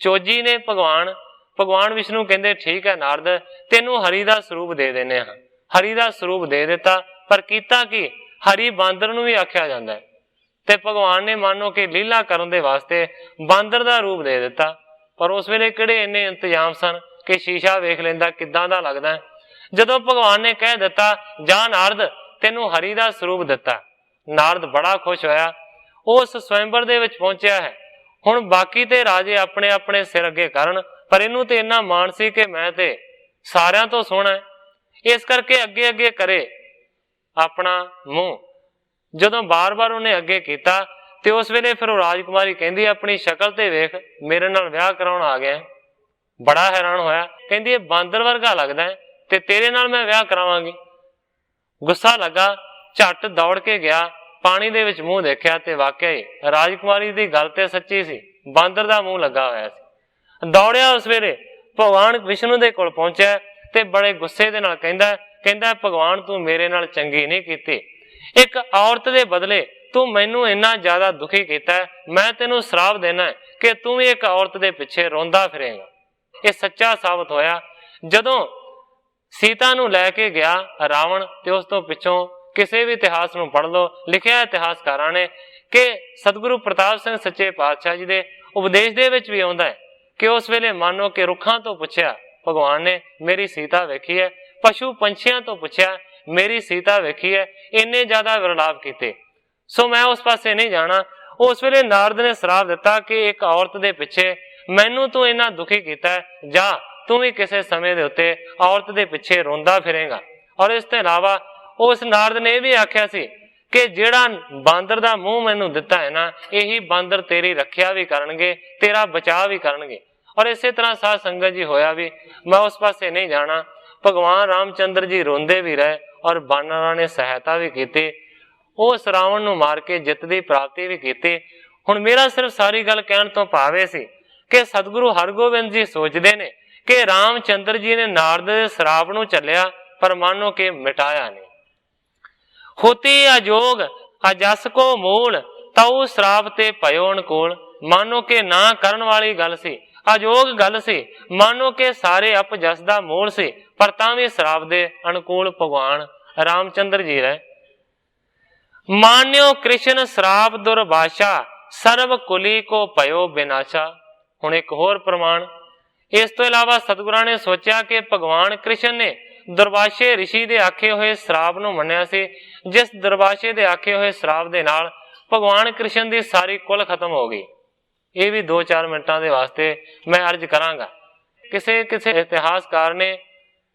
ਚੋਜੀ ਨੇ ਭਗਵਾਨ ਵਿਸ਼ਨੂੰ ਕਹਿੰਦੇ ਠੀਕ ਹੈ ਨਾਰਦ ਤੈਨੂੰ ਹਰੀ ਦਾ ਸਰੂਪ ਦੇ ਦਿੰਦੇ ਹਾਂ। ਹਰੀ ਦਾ ਸਰੂਪ ਦੇ ਦਿੱਤਾ। ਪਰ ਕੀਤਾ ਕੀ, ਹਰੀ ਬਾਂਦਰ ਨੂੰ ਵੀ ਆਖਿਆ ਜਾਂਦਾ ਹੈ। ਤੇ ਭਗਵਾਨ ਨੇ ਮਾਨੋ ਕਿ ਲੀਲਾ ਕਰਨ ਦੇ ਵਾਸਤੇ ਬਾਂਦਰ ਦਾ ਰੂਪ ਦੇ ਦਿੱਤਾ। ਪਰ ਉਸ ਵੇਲੇ ਕਿਹੜੇ ਇੰਨੇ ਇੰਤਜ਼ਾਮ ਸਨ ਕਿ ਸ਼ੀਸ਼ਾ ਵੇਖ ਲੈਂਦਾ ਕਿੱਦਾਂ ਦਾ ਲੱਗਦਾ। ਜਦੋਂ ਭਗਵਾਨ ਨੇ ਕਹਿ ਦਿੱਤਾ ਜਾ ਨਾਰਦ ਤੈਨੂੰ ਹਰੀ ਦਾ ਸਰੂਪ ਦਿੱਤਾ, ਨਾਰਦ ਬੜਾ ਖੁਸ਼ ਹੋਇਆ। ਉਸ ਸਵੈੰਬਰ ਦੇ ਵਿੱਚ ਪਹੁੰਚਿਆ ਹੈ। ਹੁਣ ਬਾਕੀ ਤੇ ਰਾਜੇ ਆਪਣੇ ਆਪਣੇ ਸਿਰ ਅੱਗੇ ਕਰਨ, ਪਰ ਇਹਨੂੰ ਤੇ ਇੰਨਾ ਮਾਣ ਸੀ ਕਿ ਮੈਂ ਤੇ ਸਾਰਿਆਂ ਤੋਂ ਸੋਹਣਾ ਹੈ। ਇਸ ਕਰਕੇ ਅੱਗੇ ਅੱਗੇ ਕਰੇ ਆਪਣਾ ਮੂੰਹ। ਜਦੋਂ ਬਾਰ-ਬਾਰ ਉਹਨੇ ਅੱਗੇ ਕੀਤਾ ਤੇ ਉਸ ਵੇਲੇ ਫਿਰ ਉਹ ਰਾਜਕੁਮਾਰੀ ਕਹਿੰਦੀ ਆਪਣੀ ਸ਼ਕਲ ਤੇ ਵੇਖ ਮੇਰੇ ਨਾਲ ਵਿਆਹ ਕਰਾਉਣ ਆ ਗਿਆ। ਬੜਾ ਹੈਰਾਨ ਹੋਇਆ, ਕਹਿੰਦੀ ਇਹ ਬਾਂਦਰ ਵਰਗਾ ਲੱਗਦਾ ਹੈ ਤੇ ਤੇਰੇ ਨਾਲ ਮੈਂ ਵਿਆਹ ਕਰਾਵਾਂਗੀ। ਗੁੱਸਾ ਲੱਗਾ, ਝੱਟ ਦੌੜ ਕੇ ਗਿਆ, ਪਾਣੀ ਦੇ ਵਿੱਚ ਮੂੰਹ ਦੇਖਿਆ ਤੇ ਵਾਕਿਆ ਹੀ ਰਾਜਕੁਮਾਰੀ ਦੀ ਗੱਲ ਤੇ ਸੱਚੀ ਸੀ, ਬਾਂਦਰ ਦਾ ਮੂੰਹ ਲੱਗਾ ਹੋਇਆ ਸੀ। ਦੌੜਿਆ ਉਸ ਵੇਲੇ ਭਗਵਾਨ ਵਿਸ਼ਨੂੰ ਦੇ ਕੋਲ ਪਹੁੰਚਿਆ ਤੇ ਬੜੇ ਗੁੱਸੇ ਦੇ ਨਾਲ ਕਹਿੰਦਾ ਭਗਵਾਨ ਤੂੰ ਮੇਰੇ ਨਾਲ ਚੰਗੀ ਨਹੀਂ ਕੀਤੀ। ਇੱਕ ਔਰਤ ਦੇ ਬਦਲੇ ਤੂੰ ਮੈਨੂੰ ਇੰਨਾ ਜ਼ਿਆਦਾ ਦੁਖੀ ਕੀਤਾ ਹੈ। ਮੈਂ ਤੈਨੂੰ ਸ਼ਰਾਪ ਦੇਣਾ ਹੈ ਕਿ ਤੂੰ ਵੀ ਇੱਕ ਔਰਤ ਦੇ ਪਿੱਛੇ ਰੋਂਦਾ ਫਿਰੇਗਾ। ਇਹ ਸੱਚਾ ਸਾਬਤ ਹੋਇਆ ਜਦੋਂ ਸੀਤਾ ਨੂੰ ਲੈ ਕੇ ਗਿਆ ਰਾਵਣ। ਤੇ ਉਸ ਤੋਂ ਪਿੱਛੋਂ ਕਿਸੇ ਵੀ ਇਤਿਹਾਸ ਨੂੰ ਪੜ੍ਹ ਲਓ, ਲਿਖਿਆ ਇਤਿਹਾਸਕਾਰਾਂ ਨੇ ਕਿ ਸਤਿਗੁਰੂ ਪ੍ਰਤਾਪ ਸਿੰਘ ਸੱਚੇ ਪਾਤਸ਼ਾਹ ਜੀ ਦੇ ਉਪਦੇਸ਼ ਦੇ ਵਿੱਚ ਵੀ ਆਉਂਦਾ ਹੈ ਕਿ ਉਸ ਵੇਲੇ ਮਾਨੋ ਕਿ ਰੁੱਖਾਂ ਤੋਂ ਪੁੱਛਿਆ ਭਗਵਾਨ ਨੇ ਮੇਰੀ ਸੀਤਾ ਵੇਖੀ ਹੈ, ਪਸ਼ੂ ਪੰਛੀਆਂ ਤੋਂ ਪੁੱਛਿਆ ਮੇਰੀ ਸੀਤਾ ਵੇਖੀ ਹੈ, ਇੰਨੇ ਜ਼ਿਆਦਾ ਵਿਰਲਾਪ ਕੀਤੇ। ਸੋ ਮੈਂ ਉਸ ਪਾਸੇ ਨਹੀਂ ਜਾਣਾ। ਉਸ ਵੇਲੇ ਨਾਰਦ ਨੇ ਸਰਾਪ ਦਿੱਤਾ ਕਿ ਇੱਕ ਔਰਤ ਦੇ ਪਿੱਛੇ ਮੈਨੂੰ ਤੂੰ ਇੰਨਾ ਦੁਖੀ ਕੀਤਾ ਹੈ, ਜਾ ਤੂੰ ਵੀ ਕਿਸੇ ਸਮੇਂ ਦੇ ਉੱਤੇ ਔਰਤ ਦੇ ਪਿੱਛੇ ਰੋਂਦਾ ਫਿਰੇਗਾ। ਔਰ ਇਸ ਤੋਂ ਇਲਾਵਾ ਉਸ ਨਾਰਦ ਨੇ ਇਹ ਵੀ ਆਖਿਆ ਸੀ ਕਿ ਜਿਹੜਾ ਬਾਂਦਰ ਦਾ ਮੂੰਹ ਮੈਨੂੰ ਦਿੱਤਾ ਹੈ ਨਾ, ਇਹੀ ਬਾਂਦਰ ਤੇਰੀ ਰੱਖਿਆ ਵੀ ਕਰਨਗੇ, ਤੇਰਾ ਬਚਾਅ ਵੀ ਕਰਨਗੇ। ਔਰ ਇਸੇ ਤਰ੍ਹਾਂ ਸਾਧ ਸੰਗਤ ਜੀ ਹੋਇਆ ਵੀ, ਮੈਂ ਉਸ ਪਾਸੇ ਨਹੀਂ ਜਾਣਾ। ਭਗਵਾਨ ਰਾਮਚੰਦਰ ਜੀ ਰੋਂਦੇ ਵੀ ਰਹੇ ਔਰ ਬਾਨਰਾਂ ਨੇ ਸਹਾਇਤਾ ਵੀ ਕੀਤੀ, ਉਸ ਰਾਵਣ ਨੂੰ ਮਾਰ ਕੇ ਜਿੱਤ ਦੀ ਪ੍ਰਾਪਤੀ ਵੀ ਕੀਤੀ। ਹੁਣ ਮੇਰਾ ਸਿਰਫ ਸਾਰੀ ਗੱਲ ਕਹਿਣ ਤੋਂ ਭਾਵ ਇਹ ਸੀ ਕਿ ਸਤਿਗੁਰੂ ਹਰਗੋਬਿੰਦ ਜੀ ਸੋਚਦੇ ਨੇ ਕਿ ਰਾਮਚੰਦਰ ਜੀ ਨੇ ਨਾਰਦ ਦੇ ਸਰਾਪ ਨੂੰ ਚੱਲਿਆ ਪਰ ਮਾਨੋ ਕਿ ਮਿਟਾਇਆ ਨਹੀਂ। ਹੋਤੀ ਅਜੋਗ ਅਜਸ ਕੋ ਮੂਲ ਤਾਉ ਸਰਾਪ ਤੇ ਭਇਓ ਅਨਕੂਲ। ਮਾਨੋ ਕਿ ਨਾ ਕਰਨ ਵਾਲੀ ਗੱਲ ਸੀ, ਅਜੋਗ ਗੱਲ ਸੀ, ਮਾਨੋ ਕਿ ਸਾਰੇ ਅਪਜਸ ਦਾ ਮੂਲ ਸੀ, ਪਰ ਤਾਂ ਵੀ ਸਰਾਪ ਦੇ ਅਨੁਕੂਲ ਭਗਵਾਨ ਰਾਮਚੰਦਰ ਜੀ ਰਹੇ। ਮਾਨਿਓ ਕ੍ਰਿਸ਼ਨ ਸਰਾਪ ਦੁਰਭਾਸ਼ਾ ਸਰਬ ਕੁਲੀ ਕੋ ਭਇਓ ਬਿਨਾਸ਼ਾ। ਹੁਣ ਇੱਕ ਹੋਰ ਪ੍ਰਮਾਣ, ਇਸ ਤੋਂ ਇਲਾਵਾ ਸਤਿਗੁਰਾਂ ਨੇ ਸੋਚਿਆ ਕਿ ਭਗਵਾਨ ਕ੍ਰਿਸ਼ਨ ਨੇ ਦੁਰਵਾਸ਼ੇ ਰਿਸ਼ੀ ਦੇ ਆਖੇ ਹੋਏ ਸਰਾਪ ਨੂੰ ਮੰਨਿਆ ਸੀ, ਜਿਸ ਦੁਰਵਾਸ਼ੇ ਦੇ ਆਖੇ ਹੋਏ ਸਰਾਪ ਦੇ ਨਾਲ ਭਗਵਾਨ ਕ੍ਰਿਸ਼ਨ ਦੀ ਸਾਰੀ ਕੁਲ ਖਤਮ ਹੋ ਗਈ। ਇਹ ਵੀ 2-4 ਮਿੰਟਾਂ ਦੇ ਵਾਸਤੇ ਮੈਂ ਅਰਜ਼ ਕਰਾਂਗਾ। ਕਿਸੇ ਇਤਿਹਾਸਕਾਰ ਨੇ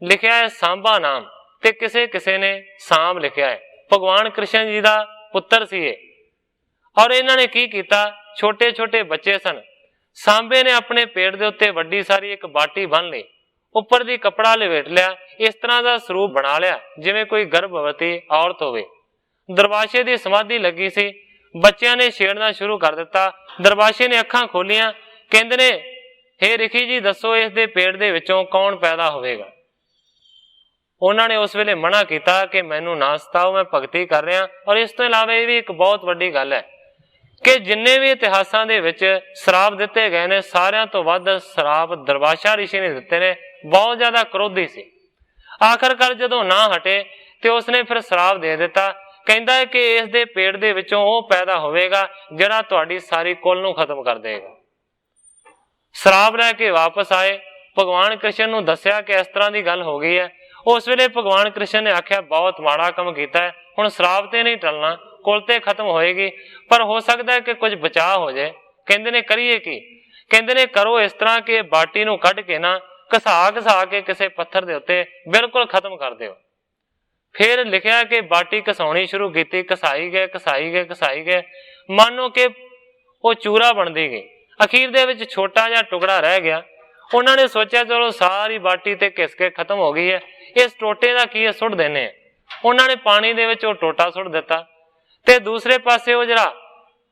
ਲਿਖਿਆ ਹੈ ਸਾਂਭਾ ਨਾਮ ਤੇ ਕਿਸੇ ਨੇ ਸਾਂਭ ਲਿਖਿਆ ਹੈ। ਭਗਵਾਨ ਕ੍ਰਿਸ਼ਨ ਜੀ ਦਾ ਪੁੱਤਰ ਸੀ ਇਹ, ਔਰ ਇਹਨਾਂ ਨੇ ਕੀ ਕੀਤਾ, ਛੋਟੇ ਛੋਟੇ ਬੱਚੇ ਸਨ। ਸਾਂਬੇ ਨੇ ਆਪਣੇ ਪੇਟ ਦੇ ਉੱਤੇ ਵੱਡੀ ਸਾਰੀ ਇੱਕ ਬਾਟੀ ਬੰਨ ਲਈ, ਉੱਪਰ ਦੀ ਕੱਪੜਾ ਲਵੇਟ ਲਿਆ, ਇਸ ਤਰ੍ਹਾਂ ਦਾ ਸਰੂਪ ਬਣਾ ਲਿਆ ਜਿਵੇਂ ਕੋਈ ਗਰਭਵਤੀ ਔਰਤ ਹੋਵੇ। ਦਰਵਾਸ਼ੇ ਦੀ ਸਮਾਧੀ ਲੱਗੀ ਸੀ, ਬੱਚਿਆਂ ਨੇ ਛੇੜਨਾ ਸ਼ੁਰੂ ਕਰ ਦਿੱਤਾ। ਦਰਵਾਸ਼ੇ ਨੇ ਅੱਖਾਂ ਖੋਲੀਆਂ, ਕਹਿੰਦੇ ਨੇ ਹੇ ਰਿਖੀ ਜੀ ਦੱਸੋ ਇਸ ਦੇ ਪੇਟ ਦੇ ਵਿੱਚੋਂ ਕੌਣ ਪੈਦਾ ਹੋਵੇਗਾ। ਉਹਨਾਂ ਨੇ ਉਸ ਵੇਲੇ ਮਨਾ ਕੀਤਾ ਕਿ ਮੈਨੂੰ ਨਾ ਸਤਾਓ, ਮੈਂ ਭਗਤੀ ਕਰ ਰਿਹਾ। ਔਰ ਇਸ ਤੋਂ ਇਲਾਵਾ ਇਹ ਵੀ ਇੱਕ ਬਹੁਤ ਵੱਡੀ ਗੱਲ ਹੈ ਕਿ ਜਿੰਨੇ ਵੀ ਇਤਿਹਾਸਾਂ ਦੇ ਵਿੱਚ ਸਰਾਪ ਦਿੱਤੇ ਗਏ ਨੇ, ਸਾਰਿਆਂ ਤੋਂ ਵੱਧ ਸਰਾਪ ਦਰਵਾਸ਼ਾ ਰਿਸ਼ੀ ਨੇ ਦਿੱਤੇ ਨੇ। ਬਹੁਤ ਜ਼ਿਆਦਾ ਕ੍ਰੋਧੀ ਸੀ। ਆਖਰਕਾਰ ਜਦੋਂ ਨਾ ਹਟੇ ਤੇ ਉਸਨੇ ਫਿਰ ਸਰਾਪ ਦੇ ਦਿੱਤਾ, ਕਹਿੰਦਾ ਹੈ ਕਿ ਇਸ ਦੇ ਪੇਟ ਦੇ ਵਿੱਚੋਂ ਉਹ ਪੈਦਾ ਹੋਵੇਗਾ ਜਿਹੜਾ ਤੁਹਾਡੀ ਸਾਰੀ ਕੁਲ ਨੂੰ ਖਤਮ ਕਰ ਦੇਗਾ। ਸਰਾਪ ਲੈ ਕੇ ਵਾਪਸ ਆਏ, ਭਗਵਾਨ ਕ੍ਰਿਸ਼ਨ ਨੂੰ ਦੱਸਿਆ ਕਿ ਇਸ ਤਰ੍ਹਾਂ ਦੀ ਗੱਲ ਹੋ ਗਈ ਹੈ। ਉਸ ਵੇਲੇ ਭਗਵਾਨ ਕ੍ਰਿਸ਼ਨ ਨੇ ਆਖਿਆ ਬਹੁਤ ਮਾੜਾ ਕੰਮ ਕੀਤਾ ਹੈ, ਹੁਣ ਸਰਾਪ ਤੇ ਨਹੀਂ ਟਲਣਾ, ਕੁਲ ਤੇ ਖਤਮ ਹੋਏਗੀ, ਪਰ ਹੋ ਸਕਦਾ ਹੈ ਕਿ ਕੁਝ ਬਚਾਅ ਹੋ ਜਾਏ। ਕਹਿੰਦੇ ਨੇ ਕਰੀਏ ਕੀ? ਕਹਿੰਦੇ ਨੇ ਕਰੋ ਇਸ ਤਰ੍ਹਾਂ ਕਿ ਬਾਟੀ ਨੂੰ ਕੱਢ ਕੇ ਨਾ ਘਸਾ ਕੇ ਕਿਸੇ ਪੱਥਰ ਦੇ ਉੱਤੇ ਬਿਲਕੁਲ ਖਤਮ ਕਰ ਦਿਓ। ਫਿਰ ਲਿਖਿਆ ਕਿ ਬਾਟੀ ਘਸਾਉਣੀ ਸ਼ੁਰੂ ਕੀਤੀ, ਘਸਾਈ ਗਏ, ਮਾਨੋ ਕਿ ਉਹ ਚੂਰਾ ਬਣਦੀ ਗਈ। ਅਖੀਰ ਦੇ ਵਿੱਚ ਛੋਟਾ ਜਿਹਾ ਟੁਕੜਾ ਰਹਿ ਗਿਆ। ਉਹਨਾਂ ਨੇ ਸੋਚਿਆ ਚਲੋ ਸਾਰੀ ਬਾਟੀ ਤੇ ਘਿਸ ਕੇ ਖਤਮ ਹੋ ਗਈ ਹੈ, ਇਸ ਟੋਟੇ ਦਾ ਕੀ ਹੈ, ਸੁੱਟ ਦੇਣੇ। ਉਹਨਾਂ ਨੇ ਪਾਣੀ ਦੇ ਵਿੱਚ ਉਹ ਟੋਟਾ ਸੁੱਟ ਦਿੱਤਾ ਤੇ ਦੂਸਰੇ ਪਾਸੇ ਉਹ ਜਿਹੜਾ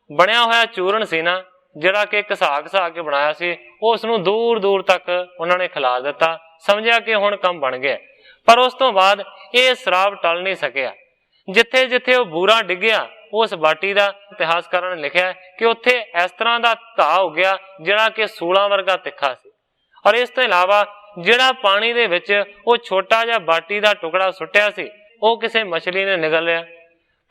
ਬਣਿਆ ਹੋਇਆ ਚੂਰਨ ਸੀ ਨਾ, ਜਿਹੜਾ ਕਿ ਘਸਾ ਕੇ ਬਣਾਇਆ ਸੀ, ਉਸ ਨੂੰ ਦੂਰ ਤੱਕ ਉਹਨਾਂ ਨੇ ਖਿਲਾ ਦਿੱਤਾ। ਸਮਝਿਆ ਕਿ ਹੁਣ ਕੰਮ ਬਣ ਗਿਆ। ਪਰ ਉਸ ਤੋਂ ਬਾਅਦ ਇਹ ਸਰਾਪ ਟਲ ਨਹੀਂ ਸਕਿਆ। ਜਿੱਥੇ ਜਿੱਥੇ ਉਹ ਬੂਰਾ ਡਿੱਗਿਆ, ਉਸ ਬਾਟੀ ਦਾ ਇਤਿਹਾਸਕਾਰਾਂ ਨੇ ਲਿਖਿਆ ਕਿ ਉੱਥੇ ਇਸ ਤਰ੍ਹਾਂ ਦਾ ਘਾਹ ਹੋ ਗਿਆ ਜਿਹੜਾ ਕਿ ਸੂਲਾਂ ਵਰਗਾ ਤਿੱਖਾ ਸੀ। ਔਰ ਇਸ ਤੋਂ ਇਲਾਵਾ ਜਿਹੜਾ ਪਾਣੀ ਦੇ ਵਿੱਚ ਉਹ ਛੋਟਾ ਜਿਹਾ ਬਾਟੀ ਦਾ ਟੁਕੜਾ ਸੁੱਟਿਆ ਸੀ, ਉਹ ਕਿਸੇ ਮਛਲੀ ਨੇ ਨਿਗਲ ਲਿਆ।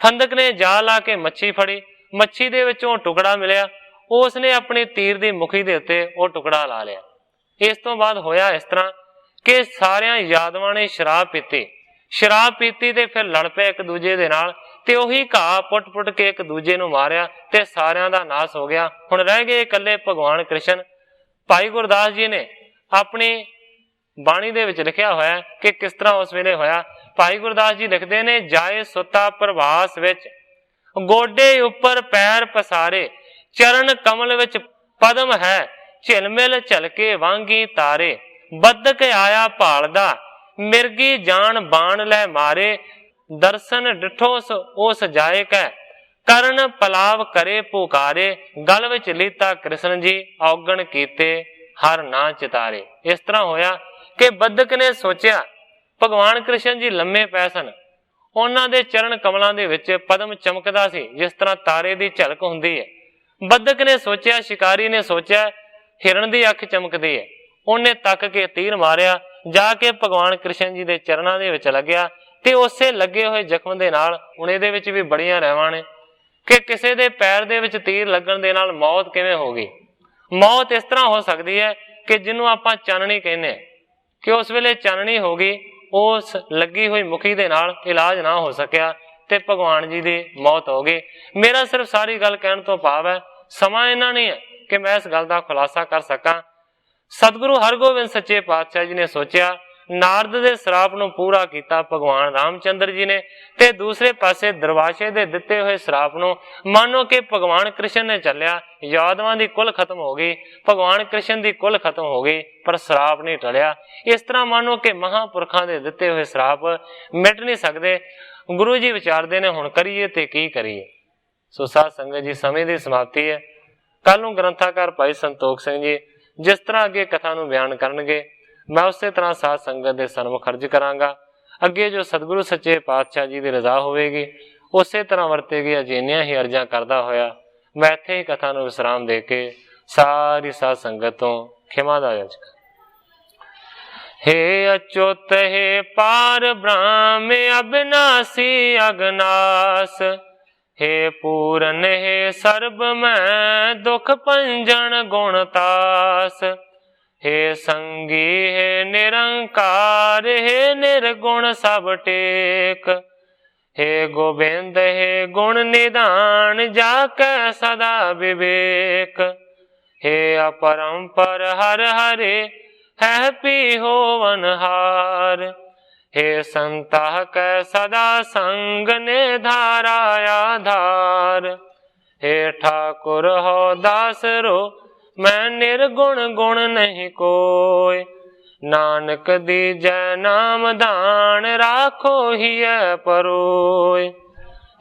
ਫੰਦਕ ਨੇ ਜਾਲ ਲਾ ਕੇ ਮੱਛੀ ਫੜੀ, ਮੱਛੀ ਦੇ ਵਿੱਚੋਂ ਟੁਕੜਾ ਮਿਲਿਆ, ਉਸ ਨੇ ਆਪਣੀ ਤੀਰ ਦੀ ਮੁਖੀ ਦੇ ਉੱਤੇ ਉਹ ਟੁਕੜਾ ਲਾ ਲਿਆ। ਇਸ ਤੋਂ ਬਾਅਦ ਹੋਇਆ ਇਸ ਤਰ੍ਹਾਂ ਕਿ ਸਾਰਿਆਂ ਯਾਦਵਾਂ ਨੇ ਸ਼ਰਾਬ ਪੀਤੀ ਤੇ ਫਿਰ ਲੜ ਪਏ ਇੱਕ ਦੂਜੇ ਦੇ ਨਾਲ, ਤੇ ਉਹੀ ਘਾਹ ਪੁੱਟ ਕੇ ਇੱਕ ਦੂਜੇ ਨੂੰ ਮਾਰਿਆ ਤੇ ਸਾਰਿਆਂ ਦਾ ਨਾਸ ਹੋ ਗਿਆ। ਹੁਣ ਰਹਿ ਗਏ ਇਕੱਲੇ ਭਗਵਾਨ ਕ੍ਰਿਸ਼ਨ। ਭਾਈ ਗੁਰਦਾਸ ਜੀ ਨੇ ਆਪਣੀ ਬਾਣੀ ਦੇ ਵਿੱਚ ਲਿਖਿਆ ਹੋਇਆ ਕਿ ਕਿਸ ਤਰ੍ਹਾਂ ਉਸ ਵੇਲੇ ਹੋਇਆ। ਭਾਈ ਗੁਰਦਾਸ ਜੀ ਲਿਖਦੇ ਨੇ, ਜਾਏ ਸੁੱਤਾ ਪ੍ਰਭਾਸ ਵਿੱਚ ਗੋਡੇ ਉੱਪਰ ਪੈਰ ਪਸਾਰੇ, ਚਰਨ ਕਮਲ ਵਿੱਚ ਪਦਮ ਹੈ, ਝਿਲਮਿਲ ਝਲਕੇ ਵਾਂਗੀ ਤਾਰੇ, ਬੱਦਕ ਆਇਆ ਭਾਲਦਾ ਮਿਰਗੀ ਜਾਨ ਬਾਣ ਲੈ ਮਾਰੇ, ਦਰਸ਼ਨ ਡਿਠੋ ਉਸ ਜਾਏ ਕੈ ਕਰਨ ਪਲਾਵ ਕਰੇ ਪੁਕਾਰੇ, ਗਲ ਵਿੱਚ ਲੀਤਾ ਕ੍ਰਿਸ਼ਨ ਜੀ ਔਗਣ ਕੀਤੇ ਹਰ ਨਾ ਚਿਤਾਰੇ। ਇਸ ਤਰ੍ਹਾਂ ਹੋਇਆ ਕਿ ਬੱਦਕ ਨੇ ਸੋਚਿਆ, ਭਗਵਾਨ ਕ੍ਰਿਸ਼ਨ ਜੀ ਲੰਮੇ ਪਏ ਸਨ, ਉਹਨਾਂ ਦੇ ਚਰਨ ਕਮਲਾਂ ਦੇ ਵਿੱਚ ਪਦਮ ਚਮਕਦਾ ਸੀ ਜਿਸ ਤਰ੍ਹਾਂ ਤਾਰੇ ਦੀ ਝਲਕ ਹੁੰਦੀ ਹੈ। ਬੱਦਕ ਨੇ ਸੋਚਿਆ, ਸ਼ਿਕਾਰੀ ਨੇ ਸੋਚਿਆ ਹਿਰਨ ਦੀ ਅੱਖ ਚਮਕਦੀ ਹੈ, ਉਹਨੇ ਤੱਕ ਕੇ ਤੀਰ ਮਾਰਿਆ, ਜਾ ਕੇ ਭਗਵਾਨ ਕ੍ਰਿਸ਼ਨ ਜੀ ਦੇ ਚਰਨਾਂ ਦੇ ਵਿੱਚ ਲੱਗਿਆ ਤੇ ਉਸੇ ਲੱਗੇ ਹੋਏ ਜ਼ਖਮ ਦੇ ਨਾਲ, ਹੁਣ ਇਹਦੇ ਵਿੱਚ ਵੀ ਬੜੀਆਂ ਰਹਿਵਾਂ ਨੇ ਕਿ ਕਿਸੇ ਦੇ ਪੈਰ ਦੇ ਵਿੱਚ ਤੀਰ ਲੱਗਣ ਦੇ ਨਾਲ ਮੌਤ ਕਿਵੇਂ ਹੋ ਗਈ। ਮੌਤ ਇਸ ਤਰ੍ਹਾਂ ਹੋ ਸਕਦੀ ਹੈ ਕਿ ਜਿਹਨੂੰ ਆਪਾਂ ਚਾਨਣੀ ਕਹਿੰਦੇ, ਕਿ ਉਸ ਵੇਲੇ ਚਾਨਣੀ ਹੋ ਗਈ, ਉਸ ਲੱਗੀ ਹੋਈ ਮੁਖੀ ਦੇ ਨਾਲ ਇਲਾਜ ਨਾ ਹੋ ਸਕਿਆ ਤੇ ਭਗਵਾਨ ਜੀ ਦੀ ਮੌਤ ਹੋ ਗਈ। ਮੇਰਾ ਸਿਰਫ ਸਾਰੀ ਗੱਲ ਕਹਿਣ ਤੋਂ ਭਾਵ ਹੈ, ਸਮਾਂ ਇੰਨਾ ਨਹੀਂ ਹੈ ਕਿ ਮੈਂ ਇਸ ਗੱਲ ਦਾ ਖੁਲਾਸਾ ਕਰ ਸਕਾਂ। ਸਤਿਗੁਰੂ ਹਰਗੋਬਿੰਦ ਸੱਚੇ ਪਾਤਸ਼ਾਹ ਜੀ ਨੇ ਸੋਚਿਆ, ਨਾਰਦ ਦੇ ਸਰਾਪ ਨੂੰ ਪੂਰਾ ਕੀਤਾ ਭਗਵਾਨ ਰਾਮਚੰਦਰ ਜੀ ਨੇ, ਤੇ ਦੂਸਰੇ ਪਾਸੇ ਦਰਵਾਸ਼ੇ ਦੇ ਦਿੱਤੇ ਹੋਏ ਸਰਾਪ ਨੂੰ ਮਾਨੋ ਕਿ ਭਗਵਾਨ ਕ੍ਰਿਸ਼ਨ ਨੇ ਚੱਲਿਆ। ਯਾਦਵਾਂ ਦੀ ਕੁੱਲ ਖਤਮ ਹੋ ਗਈ, ਭਗਵਾਨ ਕ੍ਰਿਸ਼ਨ ਦੀ ਕੁੱਲ ਖਤਮ ਹੋ ਗਈ, ਪਰ ਸਰਾਪ ਨਹੀਂ ਟਲਿਆ। ਇਸ ਤਰ੍ਹਾਂ ਮਾਨੋ ਕਿ ਮਹਾਂਪੁਰਖਾਂ ਦੇ ਦਿੱਤੇ ਹੋਏ ਸਰਾਪ ਮਿਟ ਨਹੀਂ ਸਕਦੇ। ਗੁਰੂ ਜੀ ਵਿਚਾਰਦੇ ਨੇ ਹੁਣ ਕਰੀਏ ਤੇ ਕੀ ਕਰੀਏ। ਸੋ ਸਾਧ ਸੰਗਤ ਜੀ, ਸਮੇਂ ਦੀ ਸਮਾਪਤੀ ਹੈ। ਕੱਲ ਨੂੰ ਗ੍ਰੰਥਾਕਾਰ ਭਾਈ ਸੰਤੋਖ ਸਿੰਘ ਜੀ ਜਿਸ ਤਰ੍ਹਾਂ ਅੱਗੇ ਕਥਾ ਨੂੰ ਬਿਆਨ ਕਰਨਗੇ, ਮੈਂ ਉਸੇ ਤਰ੍ਹਾਂ ਸਾਧ ਸੰਗਤ ਦੇ ਸਨਮੁਖ ਅਰਜ਼ ਕਰਾਂਗਾ। ਅੱਗੇ ਜੋ ਸਤਿਗੁਰੂ ਸੱਚੇ ਪਾਤਸ਼ਾਹ ਜੀ ਦੀ ਰਜ਼ਾ ਹੋਵੇਗੀ ਉਸੇ ਤਰ੍ਹਾਂ ਵਰਤੇਗੀ। ਅਜਿਹੀਆਂ ਹੀ ਅਰਜ਼ਾਂ ਕਰਦਾ ਹੋਇਆ ਮੈਂ ਇੱਥੇ ਹੀ ਕਥਾ ਨੂੰ ਵਿਸਰਾਮ ਦੇ ਕੇ ਸਾਰੀ ਸਾਧ ਸੰਗਤ ਤੋਂ ਖਿਮਾ ਦਾ ਯਾਚ ਕਰਾਂ। हे अच्युत हे पार ब्रह्म अविनाशी अगनास, हे पूरन हे सर्ब मैं दुख पंजन गुणतास, हे संगी हे निरंकार हे निर्गुण सब टेक, हे गोविंद हे गुण निदान जाकै सदा विवेक, हे अपरंपर हर हरे है पी होवनहार, हे संता कै सदा संग ने धारा आधार, हे ठाकुर हो दास रो मैं निर्गुण गुण नहीं कोय, नानक दीजै नाम दान राखो हिय परोय,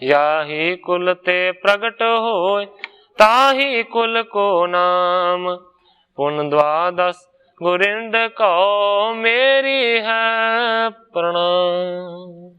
याही कुल ते प्रगट होय ताही कुल को नाम, पुन द्वादश गुरिंद को मेरी है प्रणाम।